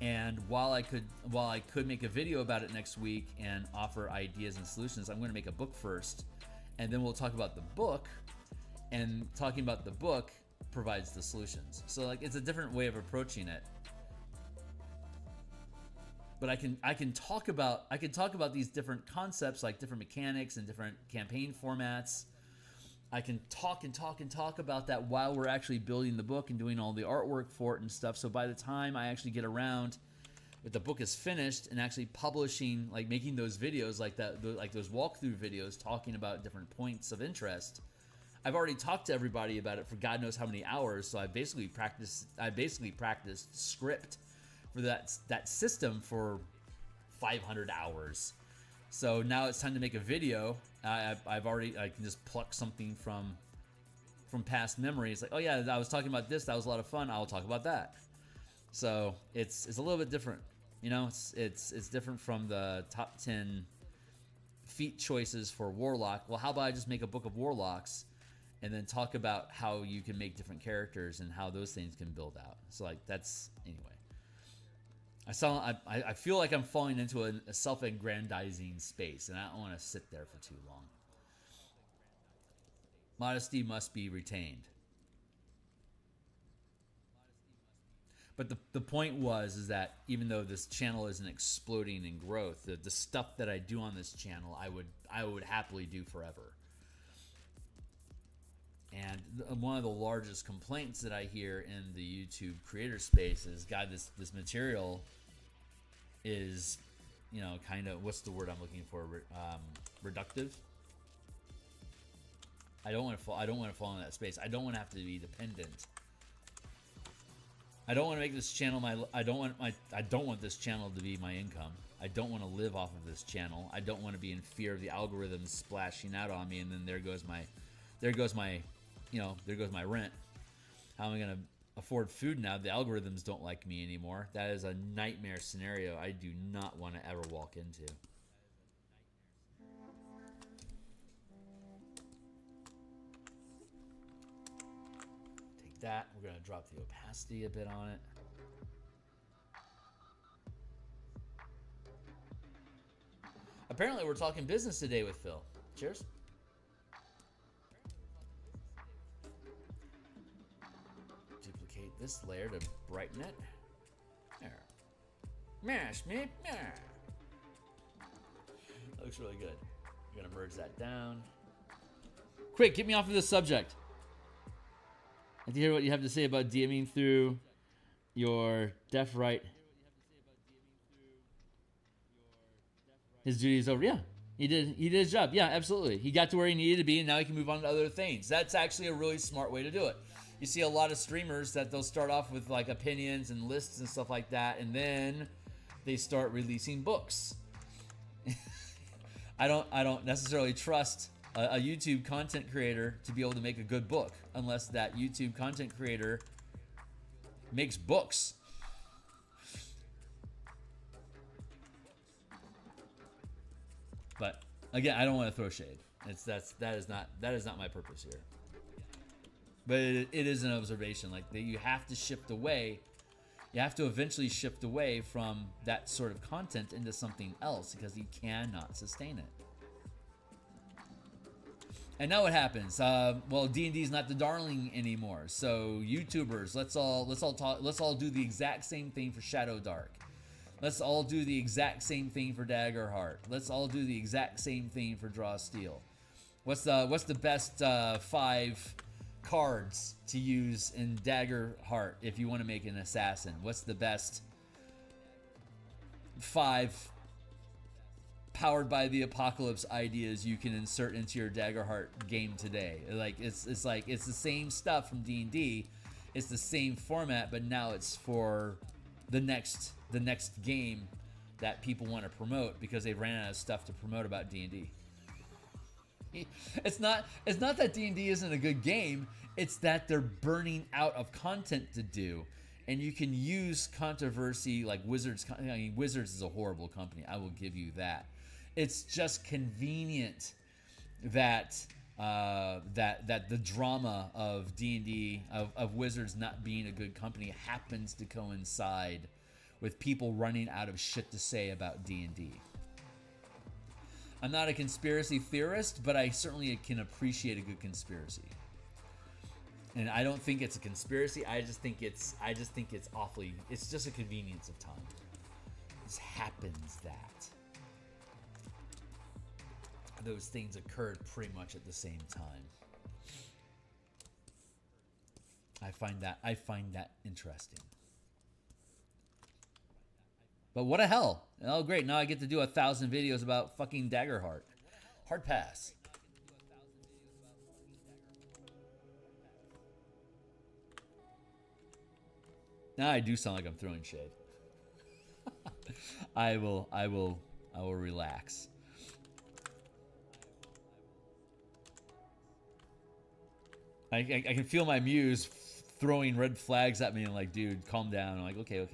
And while I could make a video about it next week and offer ideas and solutions, I'm going to make a book first, and then we'll talk about the book, and talking about the book provides the solutions. So like, it's a different way of approaching it. But I can talk about these different concepts, like different mechanics and different campaign formats. I can talk about that while we're actually building the book and doing all the artwork for it and stuff. So by the time I actually get around, if the book is finished and actually publishing, like making those videos, like those walkthrough videos talking about different points of interest, I've already talked to everybody about it for God knows how many hours. So I basically practiced script for that system for 500 hours. So now it's time to make a video. I can just pluck something from past memories. Like, oh yeah, I was talking about this. That was a lot of fun. I'll talk about that. So it's a little bit different. You know, it's different from the top 10 feat choices for Warlock. Well, how about I just make a book of Warlocks and then talk about how you can make different characters and how those things can build out. So like that's anyway. I feel like I'm falling into a self-aggrandizing space, and I don't want to sit there for too long. Modesty must be retained. But the point is that even though this channel isn't exploding in growth, the stuff that I do on this channel, I would happily do forever. And one of the largest complaints that I hear in the YouTube creator space is, God, this material is, you know, kind of, what's the word I'm looking for? Reductive. I don't want to fall in that space. I don't want to have to be dependent. I don't want to make this channel I don't want this channel to be my income. I don't want to live off of this channel. I don't want to be in fear of the algorithms splashing out on me, and then there goes my rent. How am I going to afford food now? The algorithms don't like me anymore. That is a nightmare scenario I do not want to ever walk into. Take that. We're going to drop the opacity a bit on it. Apparently we're talking business today with Phil. Cheers. This layer to brighten it. There. Mash me. That looks really good. We're gonna merge that down. Quick, get me off of this subject. I'd like to hear what you have to say about DMing through your deaf right. His duty is over. Yeah, he did his job. Yeah, absolutely. He got to where he needed to be, and now he can move on to other things. That's actually a really smart way to do it. You see a lot of streamers that they'll start off with like opinions and lists and stuff like that, and then they start releasing books. I don't necessarily trust a YouTube content creator to be able to make a good book unless that YouTube content creator makes books. But again, I don't want to throw shade. That is not my purpose here. But it is an observation, like that you have to shift away. You have to eventually shift away from that sort of content into something else because you cannot sustain it. And now what happens? Well, D&D is not the darling anymore. So YouTubers, let's all do the exact same thing for Shadow Dark. Let's all do the exact same thing for Daggerheart. Let's all do the exact same thing for Draw Steel. What's the best 5 cards to use in Daggerheart if you want to make an assassin? What's the best 5 powered by the apocalypse ideas you can insert into your Daggerheart game today? Like it's the same stuff from D&D. It's the same format, but now it's for the next game that people want to promote because they ran out of stuff to promote about D&D. It's not that D&D isn't a good game. It's that they're burning out of content to do, and you can use controversy like Wizards. I mean, Wizards is a horrible company. I will give you that. It's just convenient that that the drama of D&D of Wizards not being a good company happens to coincide with people running out of shit to say about D&D. I'm not a conspiracy theorist, but I certainly can appreciate a good conspiracy. And I don't think it's a conspiracy. I just think it's awfully. It's just a convenience of time. It just happens that those things occurred pretty much at the same time. I find that interesting. But what a hell. Oh, great. Now I get to do 1,000 videos about fucking Daggerheart. Hard pass. Now I do sound like I'm throwing shade. I will relax. I can feel my muse throwing red flags at me and like, dude, calm down. I'm like, okay.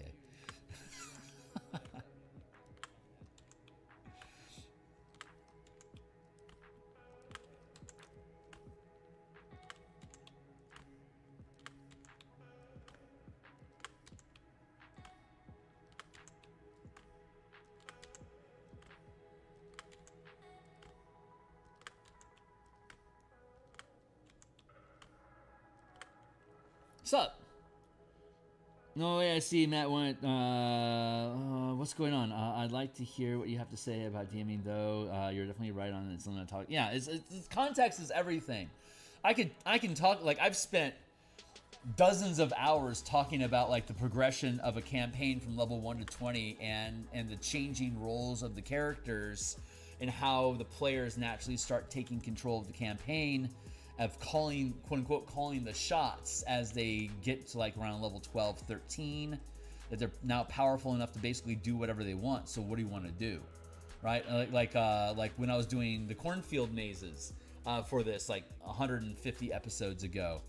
What's up? No way. I see Matt went. What's going on? I'd like to hear what you have to say about DMing, though. You're definitely right on it. It's something to talk. Yeah, it's context is everything. I can talk, like, I've spent dozens of hours talking about like the progression of a campaign from level 1 to 20 and the changing roles of the characters and how the players naturally start taking control of the campaign, of calling, quote unquote, calling the shots as they get to like around level 12, 13, that they're now powerful enough to basically do whatever they want. So what do you want to do? Right? Like when I was doing the cornfield mazes for this, like 150 episodes ago,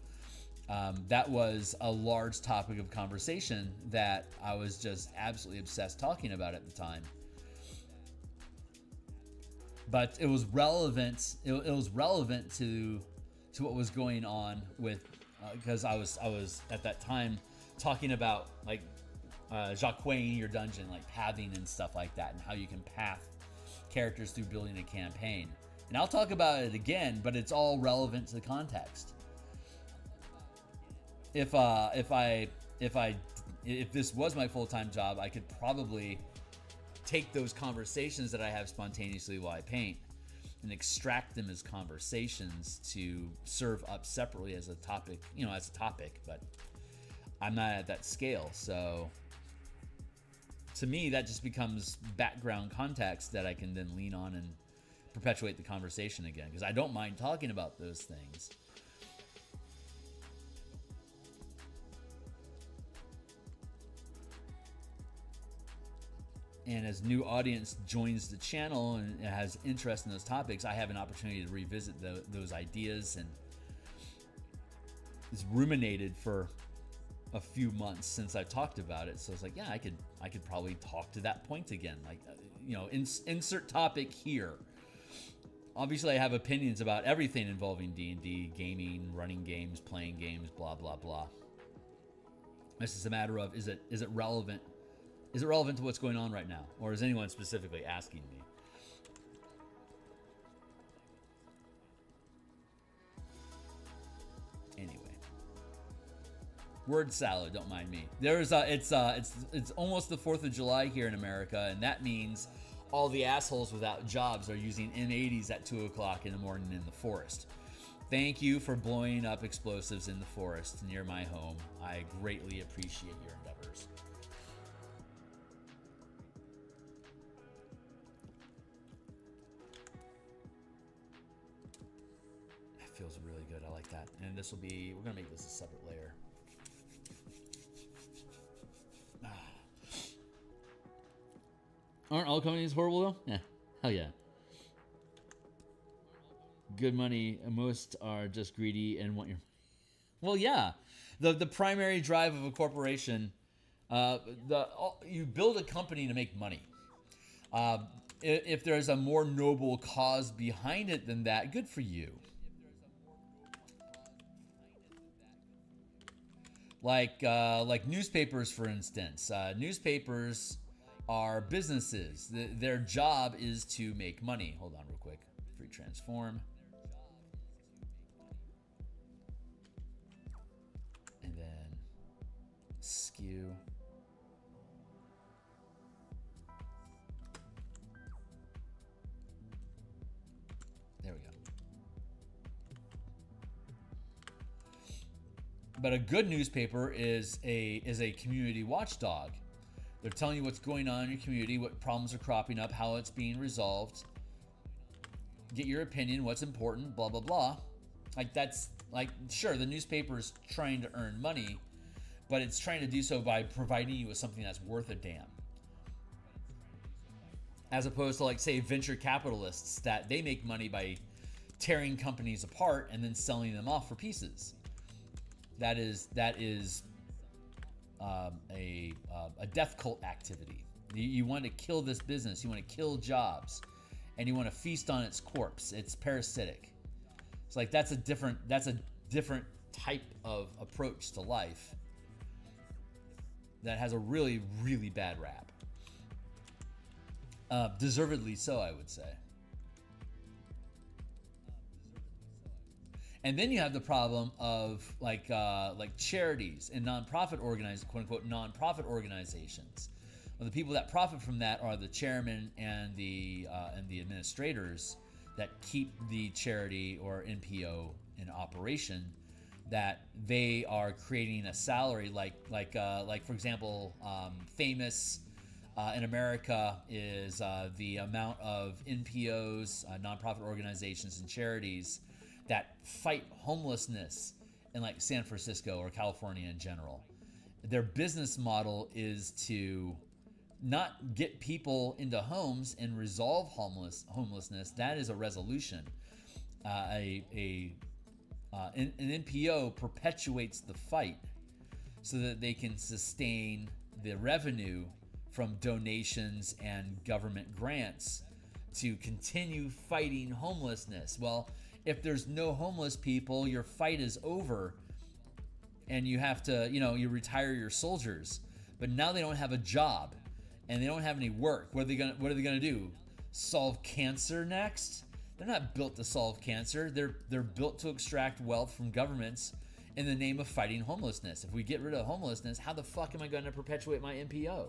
that was a large topic of conversation that I was just absolutely obsessed talking about at the time. But it was relevant. It was relevant to what was going on with, because I was at that time talking about like Jacqueline, your dungeon, like pathing and stuff like that, and how you can path characters through building a campaign. And I'll talk about it again, but it's all relevant to the context. If this was my full-time job, I could probably take those conversations that I have spontaneously while I paint and extract them as conversations to serve up separately as a topic, but I'm not at that scale. So to me, that just becomes background context that I can then lean on and perpetuate the conversation again, because I don't mind talking about those things. And as new audience joins the channel and has interest in those topics, I have an opportunity to revisit those ideas, and it's ruminated for a few months since I talked about it. So it's like, yeah, I could probably talk to that point again. Like, insert topic here. Obviously, I have opinions about everything involving D&D, gaming, running games, playing games, blah blah blah. It's just a matter of is it relevant? Is it relevant to what's going on right now? Or is anyone specifically asking me? Anyway. Word salad, don't mind me. There's it's almost the 4th of July here in America, and that means all the assholes without jobs are using M80s at 2 o'clock in the morning in the forest. Thank you for blowing up explosives in the forest near my home. I greatly appreciate your endeavors. Feels really good. I like that. And this will be, we're gonna make this a separate layer. Aren't all companies horrible though? Yeah, hell yeah. Good money. Most are just greedy and want your. Well, yeah. The primary drive of a corporation, you build a company to make money. If there's a more noble cause behind it than that, good for you. Like newspapers, for instance. Newspapers are businesses. Their job is to make money. Hold on real quick. Free transform. And then skew. There we go. But a good newspaper is a community watchdog. They're telling you what's going on in your community, what problems are cropping up, how it's being resolved. Get your opinion, what's important, blah, blah, blah. Like, that's, like, sure, the newspaper's trying to earn money, but it's trying to do so by providing you with something that's worth a damn. As opposed to, like, say, venture capitalists that they make money by tearing companies apart and then selling them off for pieces. That is a death cult activity. You want to kill this business. You want to kill jobs, and you want to feast on its corpse. It's parasitic. It's like that's a different type of approach to life that has a really, really bad rap. Deservedly so, I would say. And then you have the problem of like charities and quote unquote nonprofit organizations. Well, the people that profit from that are the chairman and the administrators that keep the charity or NPO in operation. That they are creating a salary, like for example, famous in America is the amount of NPOs, nonprofit organizations, and charities that fight homelessness in like San Francisco or California in general. Their business model is to not get people into homes and resolve homelessness. That is a resolution. An NPO perpetuates the fight so that they can sustain the revenue from donations and government grants to continue fighting homelessness. Well, if there's no homeless people, your fight is over and you have to, you retire your soldiers. But now they don't have a job and they don't have any work. What are they gonna do? Solve cancer next? They're not built to solve cancer. They're built to extract wealth from governments in the name of fighting homelessness. If we get rid of homelessness, how the fuck am I going to perpetuate my NPO?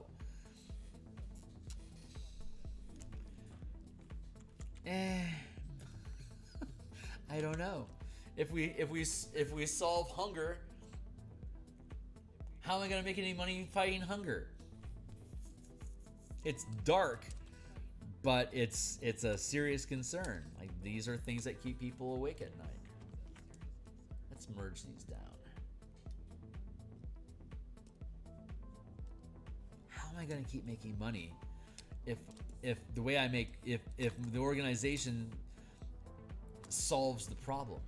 I don't know. If we solve hunger, how am I going to make any money fighting hunger? It's dark, but it's a serious concern. Like, these are things that keep people awake at night. Let's merge these down. How am I going to keep making money if the way I make if the organization solves the problem?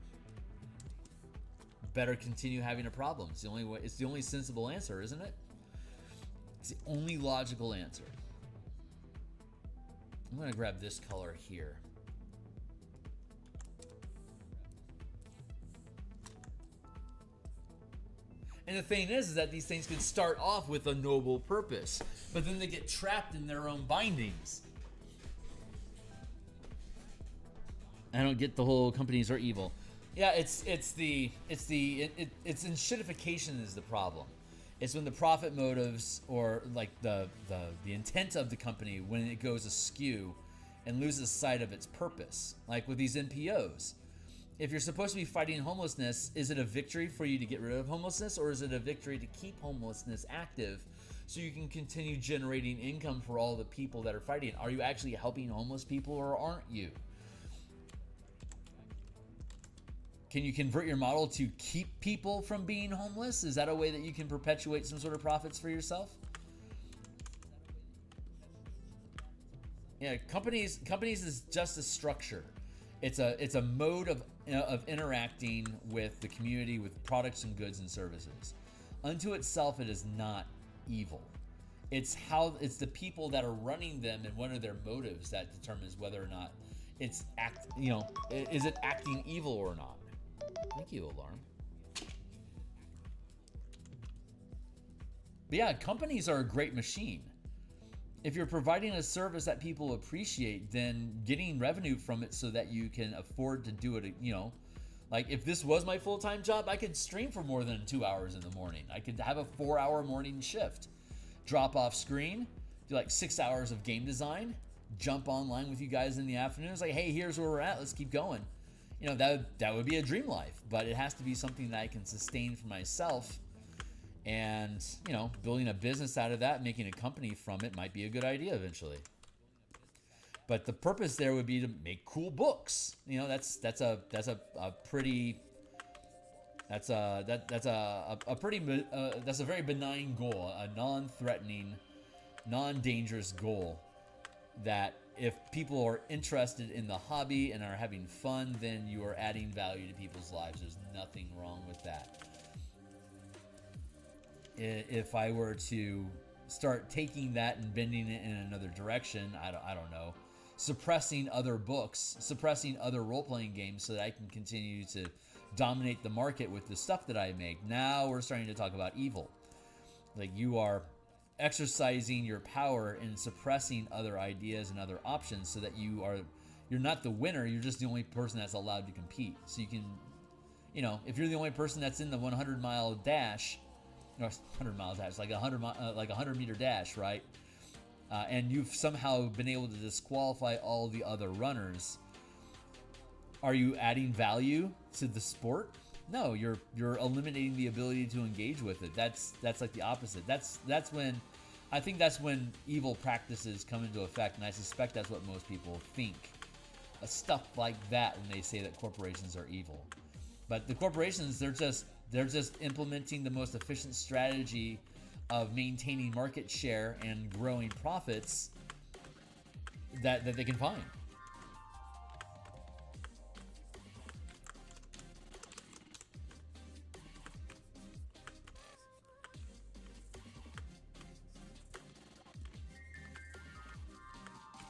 Better continue having a problem. It's the only way. It's the only sensible answer, isn't it? It's the only logical answer. I'm going to grab this color here. And the thing is that these things can start off with a noble purpose, but then they get trapped in their own bindings. I don't get the whole companies are evil. Yeah, it's enshittification is the problem. It's when the profit motives or like the intent of the company, when it goes askew and loses sight of its purpose. Like with these NPOs. If you're supposed to be fighting homelessness, is it a victory for you to get rid of homelessness, or is it a victory to keep homelessness active so you can continue generating income for all the people that are fighting? Are you actually helping homeless people, or aren't you? Can you convert your model to keep people from being homeless? Is that a way that you can perpetuate some sort of profits for yourself? Yeah, companies is just a structure. It's a mode of interacting with the community with products and goods and services. Unto itself, it is not evil. It's the people that are running them and what are their motives that determines whether or not is it acting evil or not. Thank you, Alarm. But yeah, companies are a great machine. If you're providing a service that people appreciate, then getting revenue from it so that you can afford to do it, like if this was my full-time job, I could stream for more than 2 hours in the morning. I could have a 4-hour morning shift, drop off screen, do like 6 hours of game design, jump online with you guys in the afternoon. It's like, hey, here's where we're at. Let's keep going. That would be a dream life, but it has to be something that I can sustain for myself. And, building a business out of that, making a company from it might be a good idea eventually. But the purpose there would be to make cool books. That's a That's a pretty that's a very benign goal, a non-threatening, non-dangerous goal. That if people are interested in the hobby and are having fun, then you are adding value to people's lives. There's nothing wrong with that. If I were to start taking that and bending it in another direction, I don't know, suppressing other books, suppressing other role-playing games so that I can continue to dominate the market with the stuff that I make. Now we're starting to talk about evil. Like, you are exercising your power in suppressing other ideas and other options so that you're not the winner, you're just the only person that's allowed to compete. So you can, if you're the only person that's in the 100-mile dash, no, 100 miles dash, like a 100-meter dash, right? And you've somehow been able to disqualify all the other runners. Are you adding value to the sport? No, you're eliminating the ability to engage with it. That's like the opposite. That's when I think that's when evil practices come into effect, and I suspect that's what most people think. Stuff like that when they say that corporations are evil. But the corporations, they're just implementing the most efficient strategy of maintaining market share and growing profits that they can find.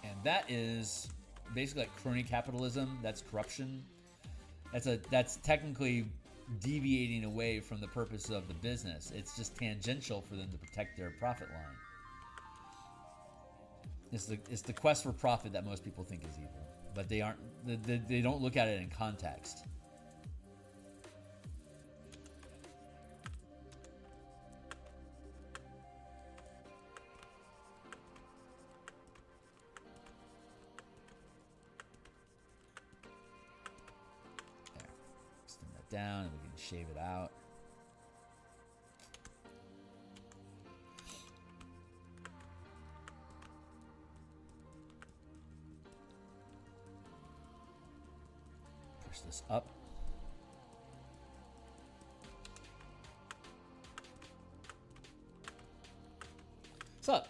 And that is basically like crony capitalism. That's corruption. That's technically deviating away from the purpose of the business. It's just tangential for them to protect their profit line. It's the quest for profit that most people think is evil, but they don't look at it in context. Down and we can shave it out. Push this up. What's up?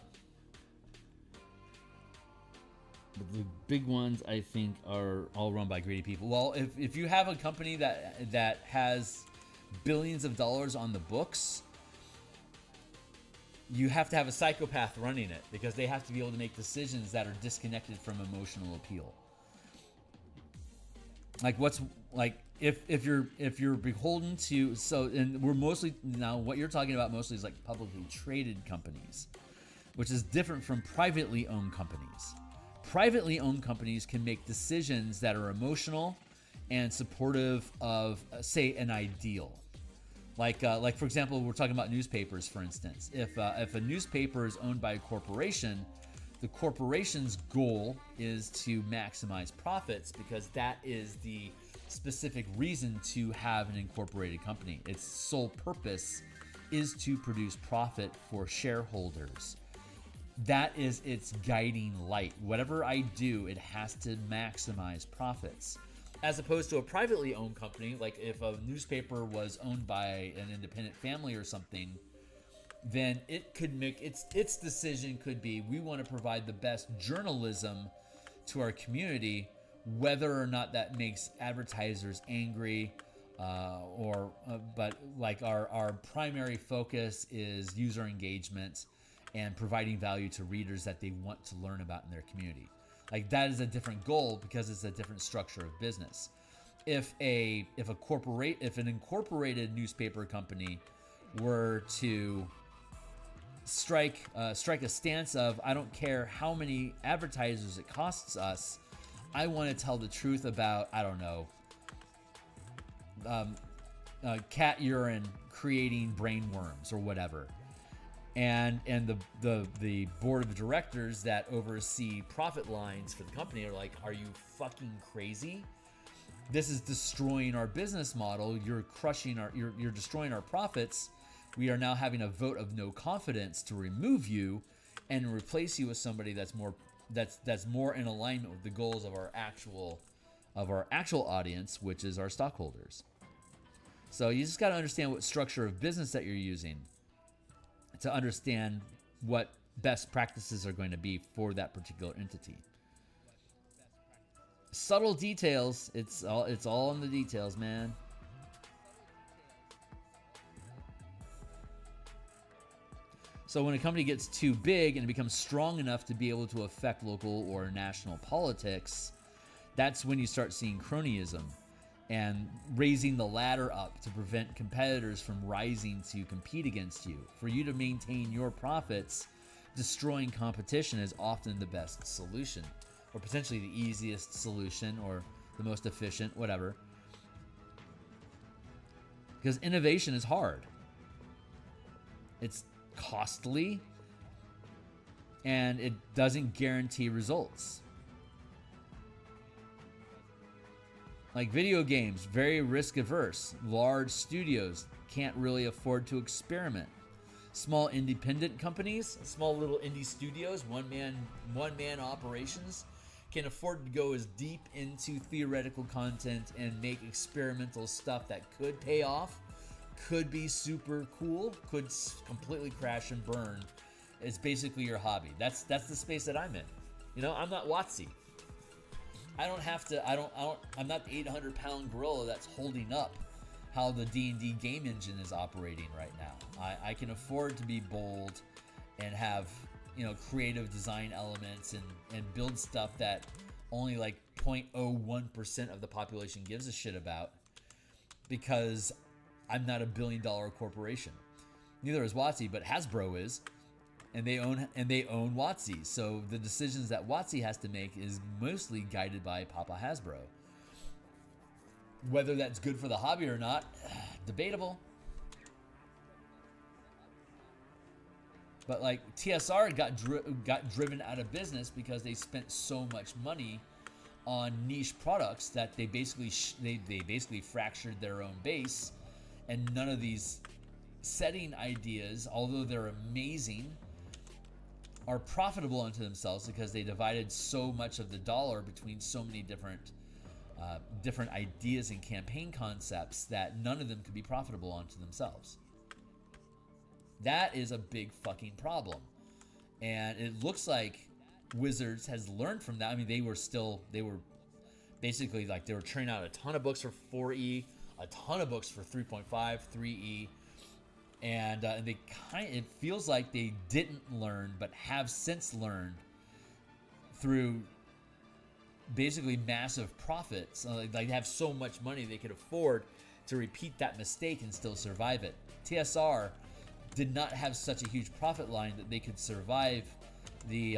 The big ones, I think, are all run by greedy people. Well, if you have a company that has billions of dollars on the books, you have to have a psychopath running it, because they have to be able to make decisions that are disconnected from emotional appeal. Like if you're beholden to, and we're mostly now, what you're talking about mostly is like publicly traded companies, which is different from privately owned companies. Privately owned companies can make decisions that are emotional and supportive of, say, an ideal. Like for example, we're talking about newspapers, for instance. If a newspaper is owned by a corporation, the corporation's goal is to maximize profits, because that is the specific reason to have an incorporated company. Its sole purpose is to produce profit for shareholders. That is its guiding light. Whatever I do, it has to maximize profits. As opposed to a privately owned company, like if a newspaper was owned by an independent family or something, then it could make its decision could be, we want to provide the best journalism to our community, whether or not that makes advertisers angry, but like our primary focus is user engagement and providing value to readers that they want to learn about in their community. Like, that is a different goal because it's a different structure of business. If an incorporated newspaper company were to strike a stance of, I don't care how many advertisers it costs us, I want to tell the truth about, I don't know, cat urine creating brain worms or whatever. And the board of directors that oversee profit lines for the company are like, are you fucking crazy? This is destroying our business model. You're destroying our profits. We are now having a vote of no confidence to remove you and replace you with somebody that's more in alignment with the goals of our actual audience, which is our stockholders. So you just got to understand what structure of business that you're using to understand what best practices are going to be for that particular entity. Subtle details, it's all in the details, man. So when a company gets too big and it becomes strong enough to be able to affect local or national politics, that's when you start seeing cronyism and raising the ladder up to prevent competitors from rising to compete against you. For you to maintain your profits, destroying competition is often the best solution, or potentially the easiest solution, or the most efficient, whatever. Because innovation is hard. It's costly, and it doesn't guarantee results. Like video games, very risk averse. Large studios can't really afford to experiment. Small independent companies, small little indie studios, one man operations can afford to go as deep into theoretical content and make experimental stuff that could pay off, could be super cool, could completely crash and burn. It's basically your hobby. That's the space that I'm in. You know, I'm not WotC. I don't have to, I'm not the 800-pound gorilla that's holding up how the D&D game engine is operating right now. I can afford to be bold and have, you know, creative design elements and build stuff that only like 0.01% of the population gives a shit about, because I'm not a billion-dollar corporation. Neither is WotC, but Hasbro is. And they own WotC, so the decisions that WotC has to make is mostly guided by Papa Hasbro. Whether that's good for the hobby or not, debatable. But like TSR got driven out of business because they spent so much money on niche products that they basically fractured their own base, and none of these setting ideas, although they're amazing, are profitable unto themselves because they divided so much of the dollar between so many different ideas and campaign concepts that none of them could be profitable unto themselves. That is a big fucking problem. And it looks like Wizards has learned from that. I mean, they were basically like, they were churning out a ton of books for 4E, a ton of books for 3.5, 3E. And it feels like they didn't learn, but have since learned through basically massive profits. Like they have so much money they could afford to repeat that mistake and still survive it. TSR did not have such a huge profit line that they could survive the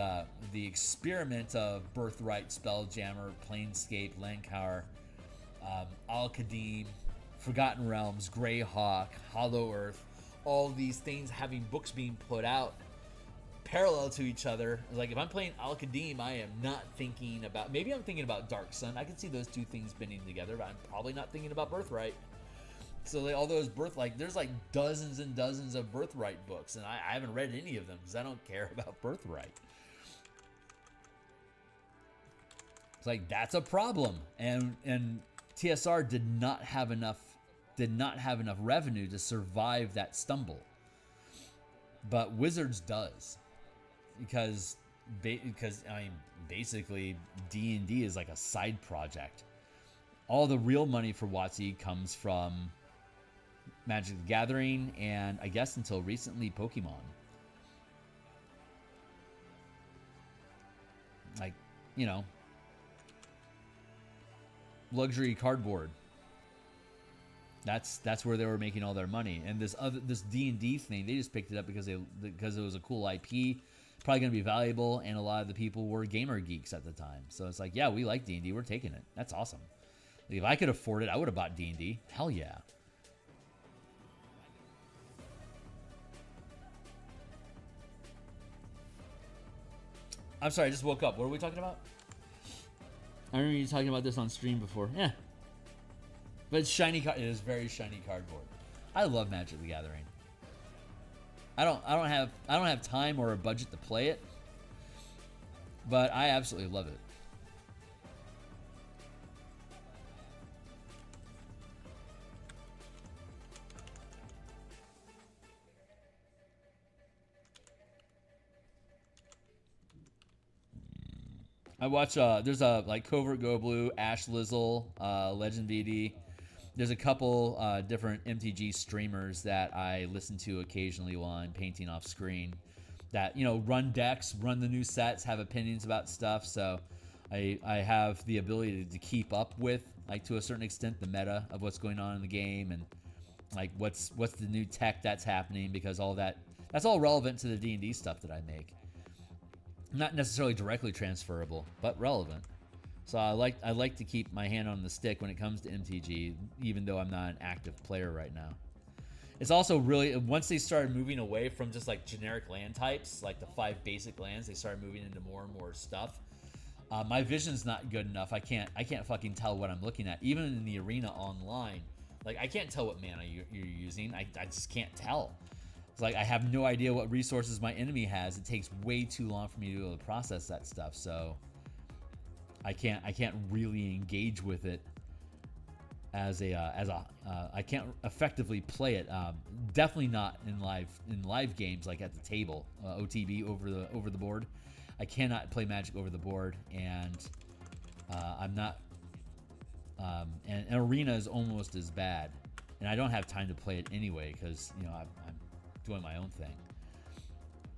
experiment of Birthright, Spelljammer, Planescape, Lancashire, Al-Qadim, Forgotten Realms, Greyhawk, Hollow Earth. All these things having books being put out parallel to each other. Like if I'm playing Al-Qadim, I am not thinking about, maybe I'm thinking about Dark Sun. I can see those two things bending together, but I'm probably not thinking about Birthright. So like all those there's like dozens and dozens of Birthright books, and I haven't read any of them because I don't care about Birthright. It's like, that's a problem. And TSR did not have enough revenue to survive that stumble, but Wizards does, because I mean, basically D&D is like a side project. All the real money for WotC comes from Magic the Gathering, and I guess until recently Pokemon. Like, you know, luxury cardboard. That's where they were making all their money. And this D&D thing, they just picked it up because it was a cool IP, probably going to be valuable, and a lot of the people were gamer geeks at the time. So it's like, yeah, we like D&D, we're taking it. That's awesome. Like, if I could afford it, I would have bought D&D. Hell yeah. I'm sorry, I just woke up. What are we talking about? I remember you talking about this on stream before. Yeah. But it's shiny. It is very shiny cardboard. I love Magic the Gathering. I don't have time or a budget to play it, but I absolutely love it. I watch. There's a like Covert Go Blue, Ash Lizzle, Legend VD. There's a couple different MTG streamers that I listen to occasionally while I'm painting off screen. That run decks, run the new sets, have opinions about stuff. So I have the ability to keep up with, like to a certain extent, the meta of what's going on in the game and like what's the new tech that's happening, because that's all relevant to the D&D stuff that I make. Not necessarily directly transferable, but relevant. So I like to keep my hand on the stick when it comes to MTG, even though I'm not an active player right now. It's also really, once they started moving away from just like generic land types, like the 5 basic lands, they started moving into more and more stuff. My vision's not good enough. I can't fucking tell what I'm looking at. Even in the arena online, like I can't tell what mana you're using. I just can't tell. It's like I have no idea what resources my enemy has. It takes way too long for me to be able to process that stuff. So I can't really engage with it I can't effectively play it. Definitely not in live games, like at the table, OTB over the board. I cannot play Magic over the board, and I'm not. And Arena is almost as bad, and I don't have time to play it anyway because I'm doing my own thing.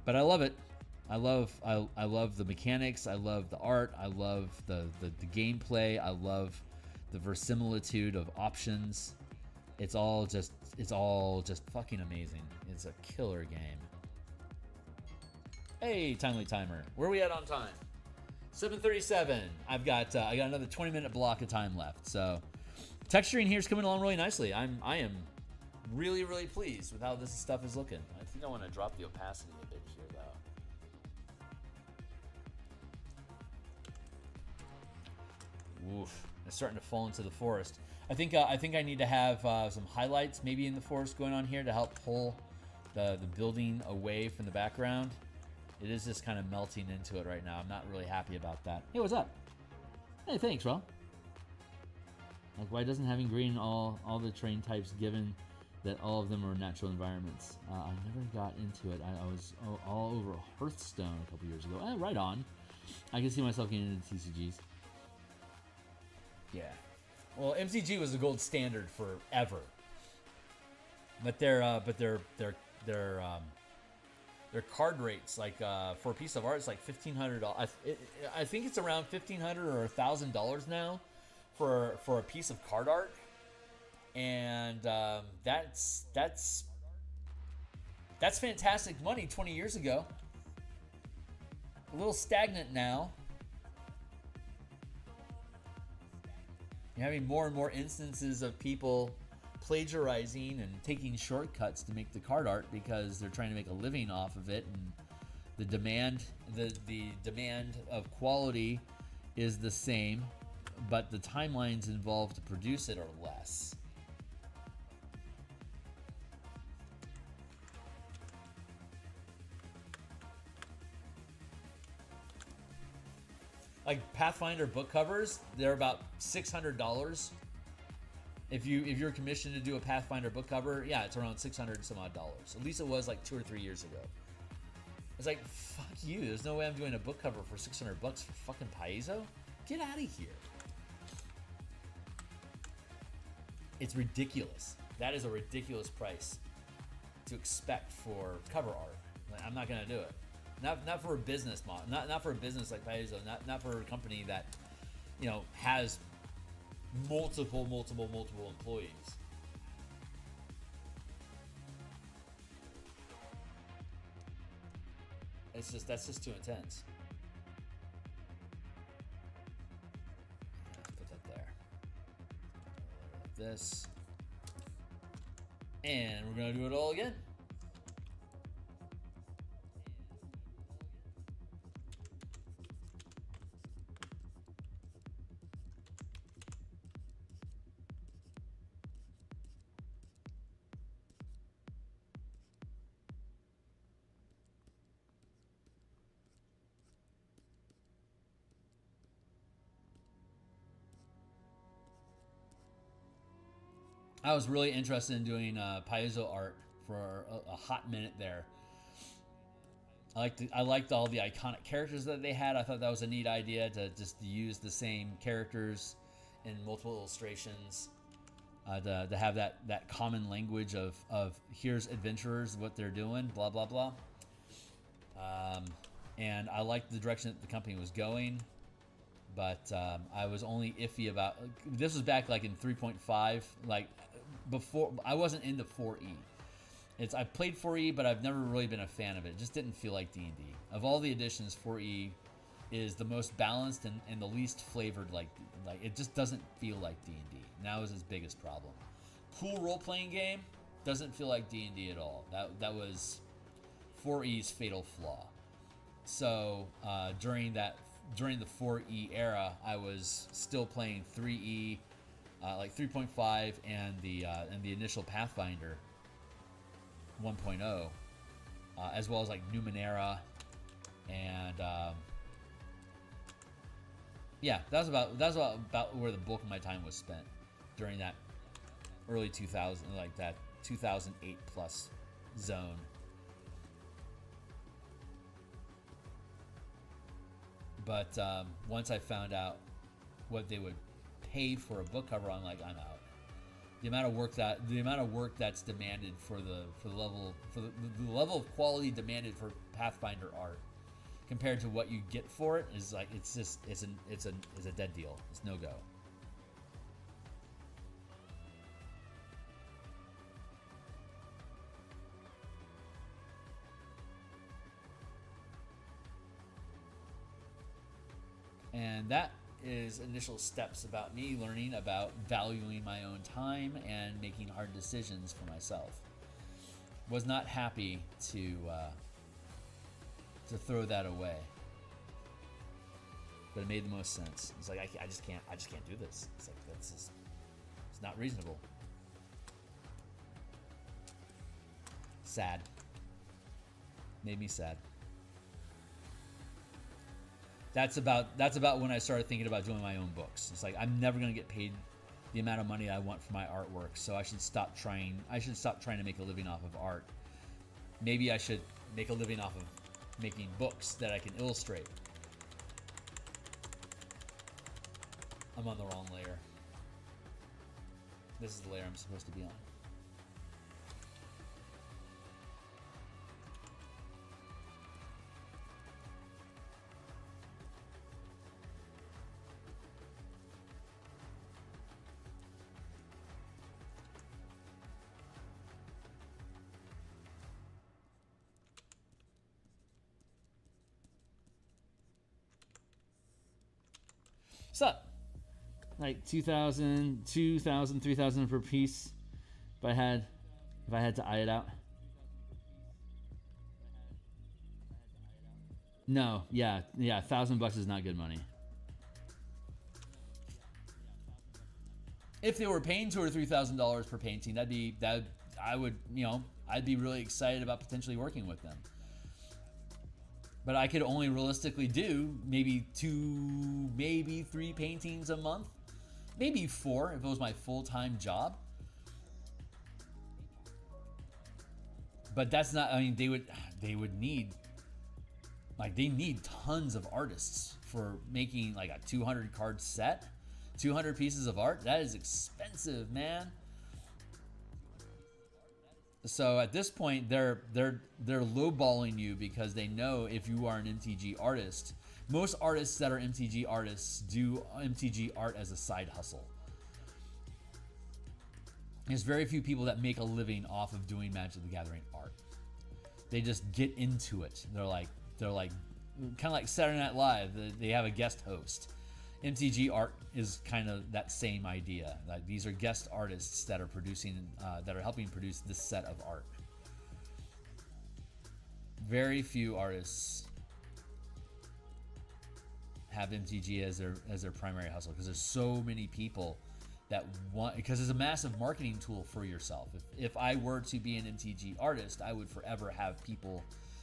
But I love it. I love the mechanics. I love the art. I love the gameplay. I love the verisimilitude of options. It's all just fucking amazing. It's a killer game. Hey, timely timer. Where are we at on time? 7:37. I got another 20-minute block of time left. So texturing here is coming along really nicely. I am really, really pleased with how this stuff is looking. I think I want to drop the opacity a bit here though. Oof. It's starting to fall into the forest. I think I need to have some highlights maybe in the forest going on here to help pull the building away from the background. It is just kind of melting into it right now. I'm not really happy about that. Hey, what's up? Hey, thanks, bro. Like, why doesn't having green all the terrain types, given that all of them are natural environments? I never got into it. I was all over Hearthstone a couple years ago. Right on. I can see myself getting into TCGs. Yeah. Well, MCG was the gold standard forever. But their card rates, like for a piece of art, it's like $1,500. I think it's around $1,500 or $1,000 now for a piece of card art, and that's fantastic money 20 years ago. A little stagnant now. You're having more and more instances of people plagiarizing and taking shortcuts to make the card art because they're trying to make a living off of it, and the demand of quality is the same, but the timelines involved to produce it are less. Like Pathfinder book covers, they're about $600. If you're commissioned to do a Pathfinder book cover, yeah, it's around $600 some odd dollars. At least it was like 2 or 3 years ago. It's like, fuck you. There's no way I'm doing a book cover for $600 for fucking Paizo. Get out of here. It's ridiculous. That is a ridiculous price to expect for cover art. Like, I'm not gonna do it. Not for a business model. Not for a business like Paizo. Not for a company that, has multiple employees. That's just too intense. Put that there. Like this. And we're gonna do it all again. I was really interested in doing Paizo art for a hot minute there. I liked all the iconic characters that they had. I thought that was a neat idea to just use the same characters in multiple illustrations. To have that common language of here's adventurers, what they're doing, blah blah blah. And I liked the direction that the company was going, but I was only iffy about. This was back like in 3.5, like before. I wasn't into 4E. I played 4E, but I've never really been a fan of it. It just didn't feel like D&D. Of all the editions, 4E is the most balanced and the least flavored. Like it just doesn't feel like D&D. That was his biggest problem. Cool role-playing game, doesn't feel like D&D at all. That was 4E's fatal flaw. So during the 4E era, I was still playing 3E, like 3.5, and the initial Pathfinder 1.0, as well as like Numenera, and yeah, that was about where the bulk of my time was spent during that early 2000, like that 2008 plus zone. But once I found out what they would pay for a book cover, I'm like, I'm out. The amount of work that's demanded for the level of quality demanded for Pathfinder art compared to what you get for it is like it's a dead deal. It's no go. And that is initial steps about me learning about valuing my own time and making hard decisions for myself. Was not happy to throw that away, but it made the most sense. It's like I just can't do this. It's like it's not reasonable. Sad. Made me sad. That's about when I started thinking about doing my own books. It's like I'm never going to get paid the amount of money I want for my artwork, so I should stop trying to make a living off of art. Maybe I should make a living off of making books that I can illustrate. I'm on the wrong layer. This is the layer I'm supposed to be on. What's up? Like 2,000, 3,000 per piece. If I had to eye it out. No, yeah, $1,000 is not good money. If they were paying $2,000 or $3,000 per painting, I'd be really excited about potentially working with them. But I could only realistically do maybe 2, maybe 3 paintings a month, maybe 4 if it was my full-time job. But that's not. I mean, they would need, like, they need tons of artists for making like a 200 card set, 200 pieces of art. That is expensive, man. So at this point, they're lowballing you because they know if you are an MTG artist. Most artists that are MTG artists do MTG art as a side hustle. There's very few people that make a living off of doing Magic the Gathering art. They just get into it. They're like kind of like Saturday Night Live. They have a guest host. MTG art is kind of that same idea. Like, these are guest artists that are helping produce this set of art. Very few artists have MTG as their primary hustle because there's so many people that want, because it's a massive marketing tool for yourself. If I were to be an MTG artist, I would forever have people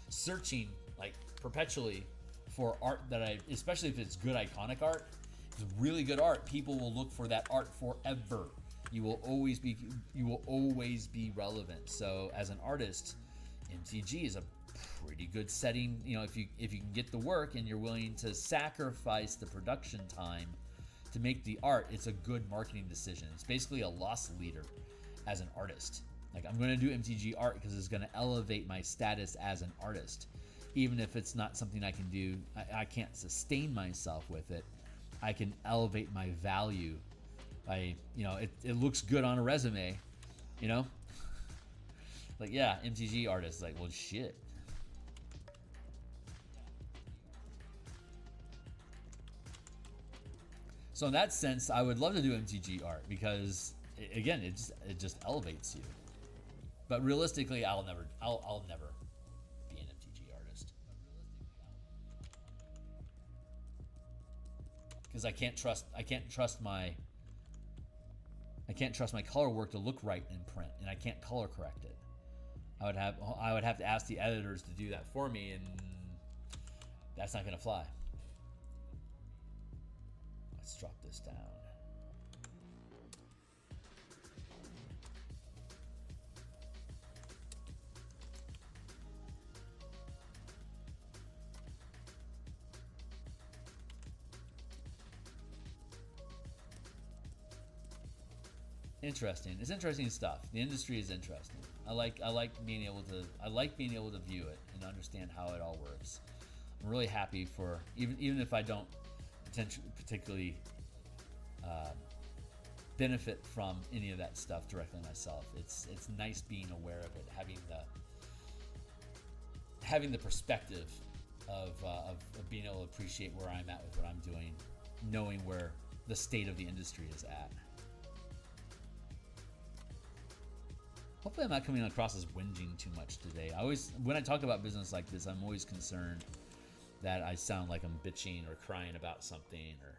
searching like perpetually for art that especially if it's good iconic art. It's really good art. People will look for that art forever. You will always be relevant. So as an artist, MTG is a pretty good setting. You know, if you can get the work and you're willing to sacrifice the production time to make the art, it's a good marketing decision. It's basically a loss leader as an artist. Like, I'm going to do MTG art because it's going to elevate my status as an artist. Even if it's not something I can do, I can't sustain myself with it. I can elevate my value by, you know, it looks good on a resume, you know? Like, yeah, MTG artist. Like, well, shit. So in that sense, I would love to do MTG art because, again, it just elevates you. But realistically, I'll never be an MTG artist because I can't trust my color work to look right in print, and I can't color correct it. I would have to ask the editors to do that for me, and that's not gonna fly. Let's drop this down. Interesting. It's interesting stuff. The industry is interesting. I like being able to view it and understand how it all works. I'm really happy for even if I don't particularly benefit from any of that stuff directly myself. It's nice being aware of it, having the perspective of being able to appreciate where I'm at with what I'm doing, knowing where the state of the industry is at. Hopefully I'm not coming across as whinging too much today. When I talk about business like this, I'm always concerned that I sound like I'm bitching or crying about something, or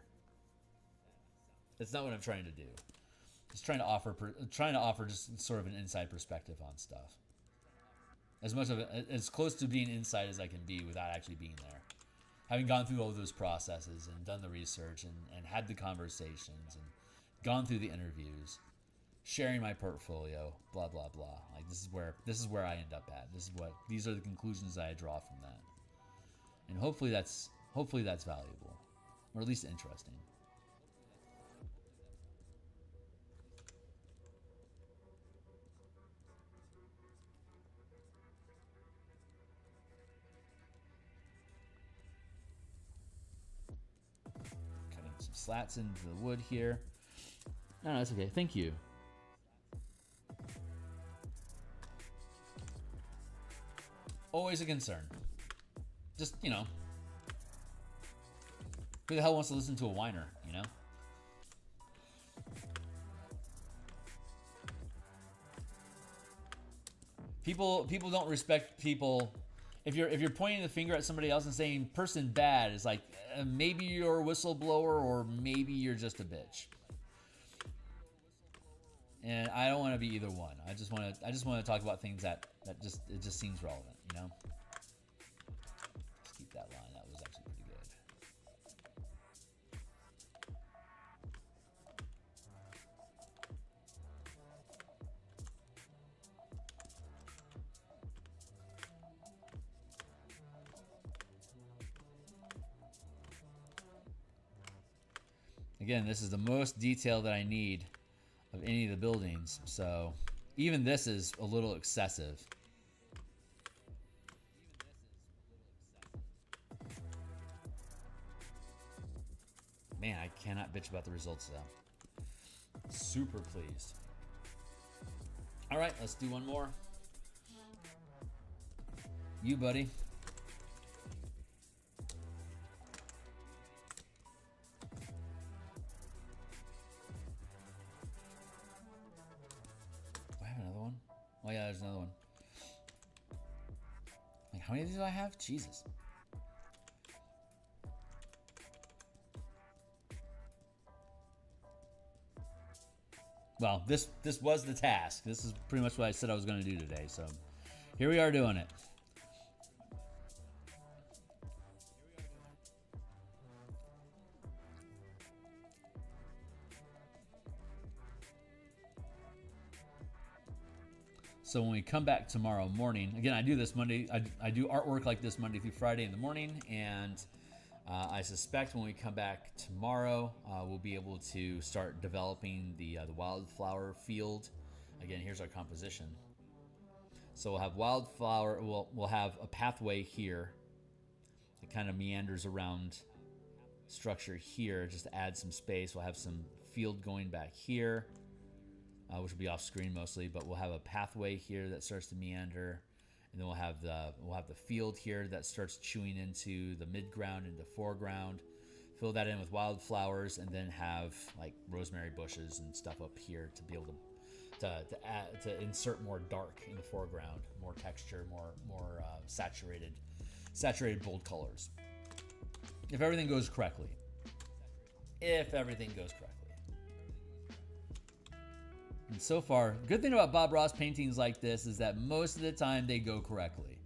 that's not what I'm trying to do. Just trying to offer just sort of an inside perspective on stuff. As close to being inside as I can be without actually being there. Having gone through all of those processes and done the research and had the conversations and gone through the interviews, sharing my portfolio, blah blah blah. Like, this is where I end up at. These are the conclusions I draw from that. And hopefully that's valuable, or at least interesting. Cutting some slats into the wood here. No, that's okay. Thank you. Always a concern. Just, you know, who the hell wants to listen to a whiner, you know? People don't respect people. If you're pointing the finger at somebody else and saying person bad, it's like maybe you're a whistleblower or maybe you're just a bitch. And I don't want to be either one. I just want to talk about things that just seems relevant, you know? Let's keep that line. That was actually pretty good. Again, this is the most detail that I need of any of the buildings, so even this is a little excessive. Man, I cannot bitch about the results though. Super pleased. All right, let's do one more. You, buddy. Oh yeah, there's another one. Like, how many of these do I have? Jesus. Well, this was the task. This is pretty much what I said I was going to do today. So here we are doing it. So when we come back tomorrow morning, again, I do this Monday. I do artwork like this Monday through Friday in the morning, and I suspect when we come back tomorrow, we'll be able to start developing the wildflower field. Again, here's our composition. So we'll have wildflower. We'll have a pathway here. It kind of meanders around structure here just to add some space. We'll have some field going back here. Which will be off screen mostly, but we'll have a pathway here that starts to meander, and then we'll have the field here that starts chewing into the midground, into foreground. Fill that in with wildflowers, and then have like rosemary bushes and stuff up here to be able to insert more dark in the foreground, more texture, more saturated bold colors. If everything goes correctly. And so far, good thing about Bob Ross paintings like this is that most of the time they go correctly.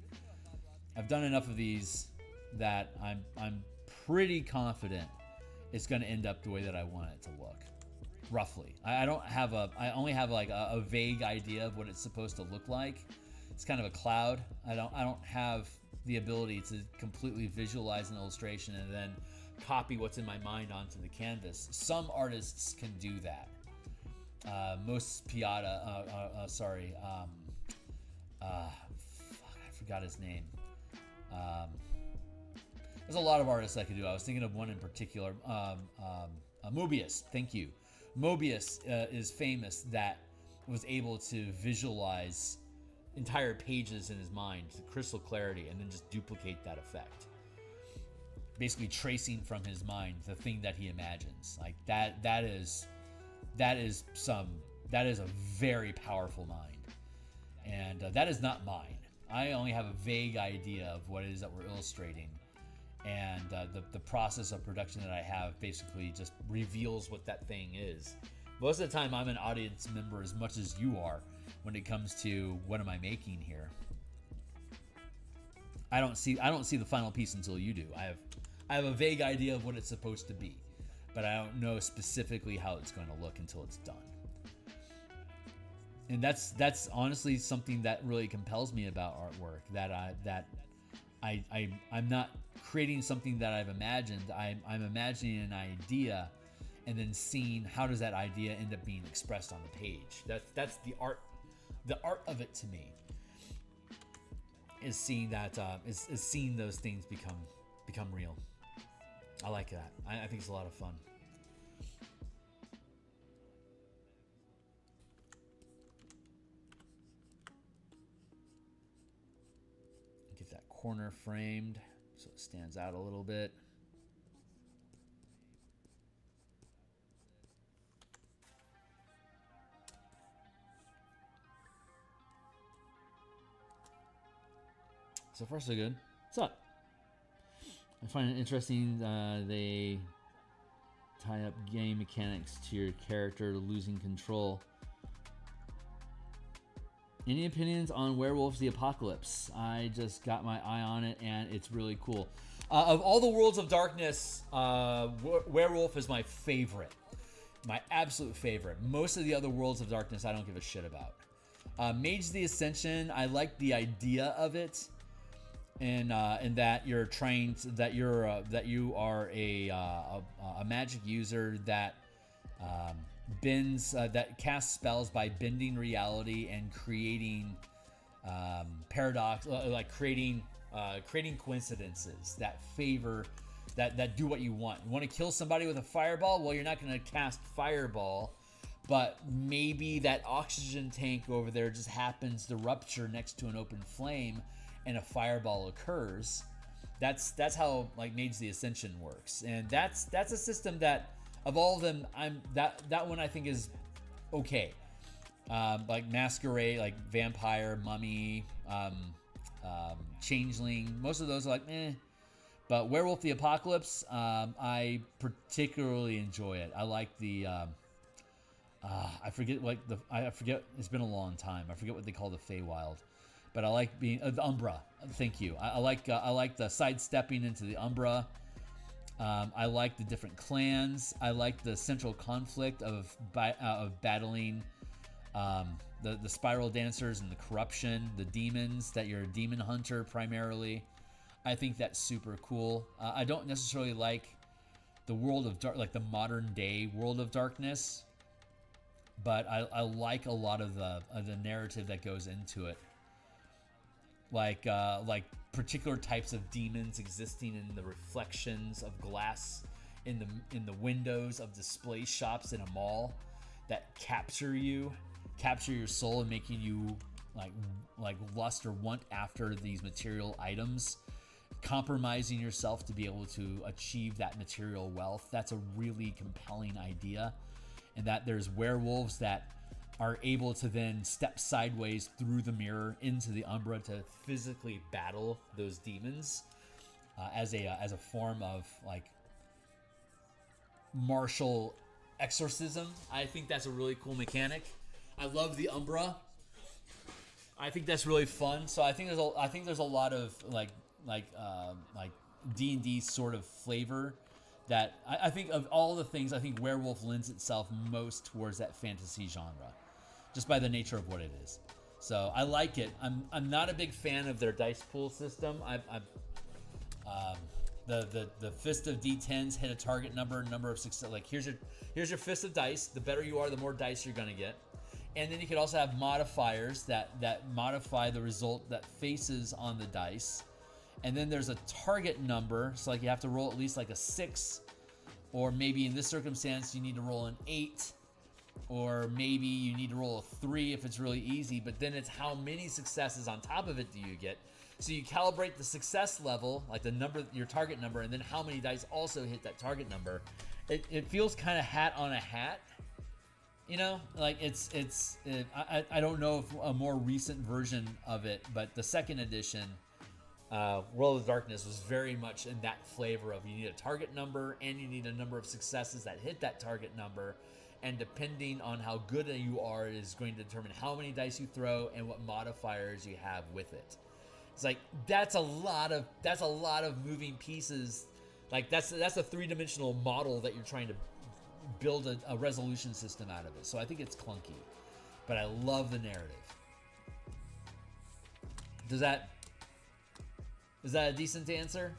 I've done enough of these that I'm pretty confident it's going to end up the way that I want it to look. Roughly. I only have like a vague idea of what it's supposed to look like. It's kind of a cloud. I don't have the ability to completely visualize an illustration and then copy what's in my mind onto the canvas. Some artists can do that. Most Piata, I forgot his name. There's a lot of artists I could do. I was thinking of one in particular. Mobius, thank you. Mobius is famous that was able to visualize entire pages in his mind to crystal clarity and then just duplicate that effect. Basically tracing from his mind the thing that he imagines. Like that is a very powerful mind, and that is not mine. I only have a vague idea of what it is that we're illustrating, and the process of production that I have basically just reveals what that thing is. Most of the time, I'm an audience member as much as you are when it comes to what am I making here. I don't see the final piece until you do. I have a vague idea of what it's supposed to be, but I don't know specifically how it's going to look until it's done. And that's honestly something that really compels me about artwork. I'm not creating something that I've imagined. I'm imagining an idea, and then seeing how does that idea end up being expressed on the page. That's the art. The art of it to me is seeing that is seeing those things become real. I like that. I think it's a lot of fun. Get that corner framed so it stands out a little bit. So far, so good. What's up? I find it interesting they tie up game mechanics to your character losing control. Any opinions on Werewolves the Apocalypse? I just got my eye on it, and it's really cool. Of all the Worlds of Darkness, Werewolf is my favorite. My absolute favorite. Most of the other Worlds of Darkness I don't give a shit about. Mage the Ascension, I like the idea of it. And that you're trying to, that you are a magic user that that casts spells by bending reality and creating paradox, like creating coincidences that favor that do what you want. You want to kill somebody with a fireball? Well, you're not going to cast fireball, but maybe that oxygen tank over there just happens to rupture next to an open flame, and a fireball occurs. That's how like Mage the Ascension works, and that's a system that of all of them, that one I think is okay. Like Masquerade, like Vampire, Mummy, Changeling, most of those are like eh. But Werewolf the Apocalypse, I particularly enjoy it. I like the I forget it's been a long time. I forget what they call the Feywild. But I like being the Umbra. Thank you. I like the sidestepping into the Umbra. I like the different clans. I like the central conflict of battling the spiral dancers and the corruption, the demons, that you're a demon hunter primarily. I think that's super cool. I don't necessarily like the world of dark, like the modern day world of darkness, but I like a lot of the narrative that goes into it. Like particular types of demons existing in the reflections of glass in the windows of display shops in a mall that capture your soul and making you like lust or want after these material items, compromising yourself to be able to achieve that material wealth. That's a really compelling idea. And that there's werewolves that are able to then step sideways through the mirror into the Umbra to physically battle those demons as a form of like martial exorcism. I think that's a really cool mechanic. I love the Umbra. I think that's really fun. So I think there's a lot of like D&D sort of flavor that I think of all the things. I think werewolf lends itself most towards that fantasy genre, just by the nature of what it is. So I like it. I'm not a big fan of their dice pool system. The fist of D10s hit a target number of success. Like here's your fist of dice. The better you are, the more dice you're gonna get. And then you could also have modifiers that modify the result that faces on the dice. And then there's a target number. So like you have to roll at least like a 6, or maybe in this circumstance you need to roll an 8. Or maybe you need to roll a 3 if it's really easy, but then it's how many successes on top of it do you get. So you calibrate the success level, like the number, your target number, and then how many dice also hit that target number. It feels kind of hat on a hat, you know, like I don't know if a more recent version of it, but the second edition, World of Darkness, was very much in that flavor of you need a target number and you need a number of successes that hit that target number. And depending on how good you are, it is going to determine how many dice you throw and what modifiers you have with it. It's like that's a lot of moving pieces. Like that's a 3-dimensional model that you're trying to build a resolution system out of it. So I think it's clunky, but I love the narrative. Is that a decent answer?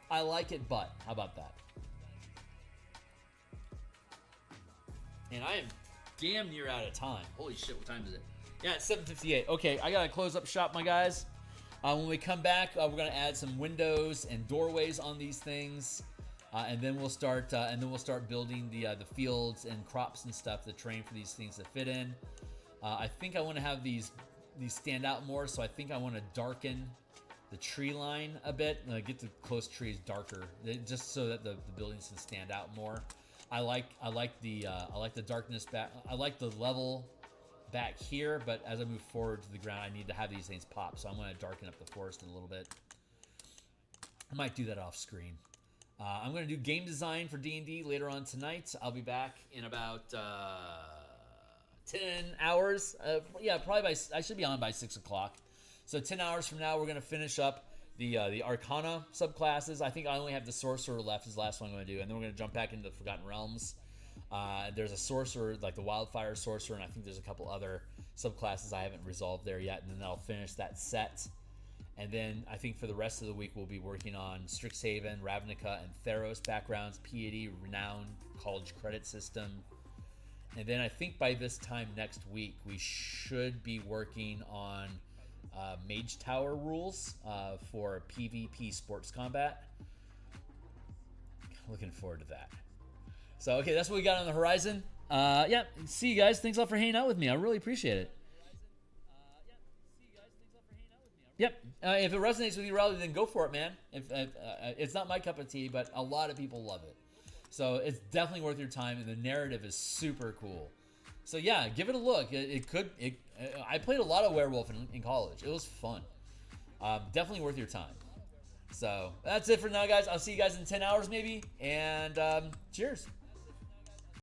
I like it, but how about that? And I am damn near out of time. Holy shit, what time is it? Yeah, it's 7:58. Okay, I gotta close up shop, my guys. When we come back, we're gonna add some windows and doorways on these things, and then we'll start building the fields and crops and stuff, the terrain for these things to fit in. I think I want to have these stand out more, so I think I want to darken the tree line a bit, get the close trees darker, just so that the buildings can stand out more. I like the darkness back. I like the level back here, but as I move forward to the ground, I need to have these things pop. So I'm going to darken up the forest a little bit. I might do that off screen. I'm going to do game design for D&D later on tonight. I'll be back in about 10 hours. Yeah, probably I should be on by 6 o'clock. So 10 hours from now, we're going to finish up the Arcana subclasses. I think I only have the Sorcerer left is the last one I'm going to do. And then we're going to jump back into the Forgotten Realms. There's a Sorcerer, like the Wildfire Sorcerer, and I think there's a couple other subclasses I haven't resolved there yet. And then I'll finish that set. And then I think for the rest of the week, we'll be working on Strixhaven, Ravnica, and Theros backgrounds, Piety, Renown, College Credit System. And then I think by this time next week, we should be working on Mage Tower rules for PvP sports combat. Looking forward to that. So, okay, that's what we got on the horizon. Yeah, see you guys. Thanks a lot for hanging out with me. I really appreciate it. Yep. If it resonates with you, Rowley, then go for it, man. It's not my cup of tea, but a lot of people love it. So it's definitely worth your time, and the narrative is super cool. So yeah, give it a look. I played a lot of Werewolf in college. It was fun. Definitely worth your time. So that's it for now, guys. I'll see you guys in 10 hours maybe, and cheers.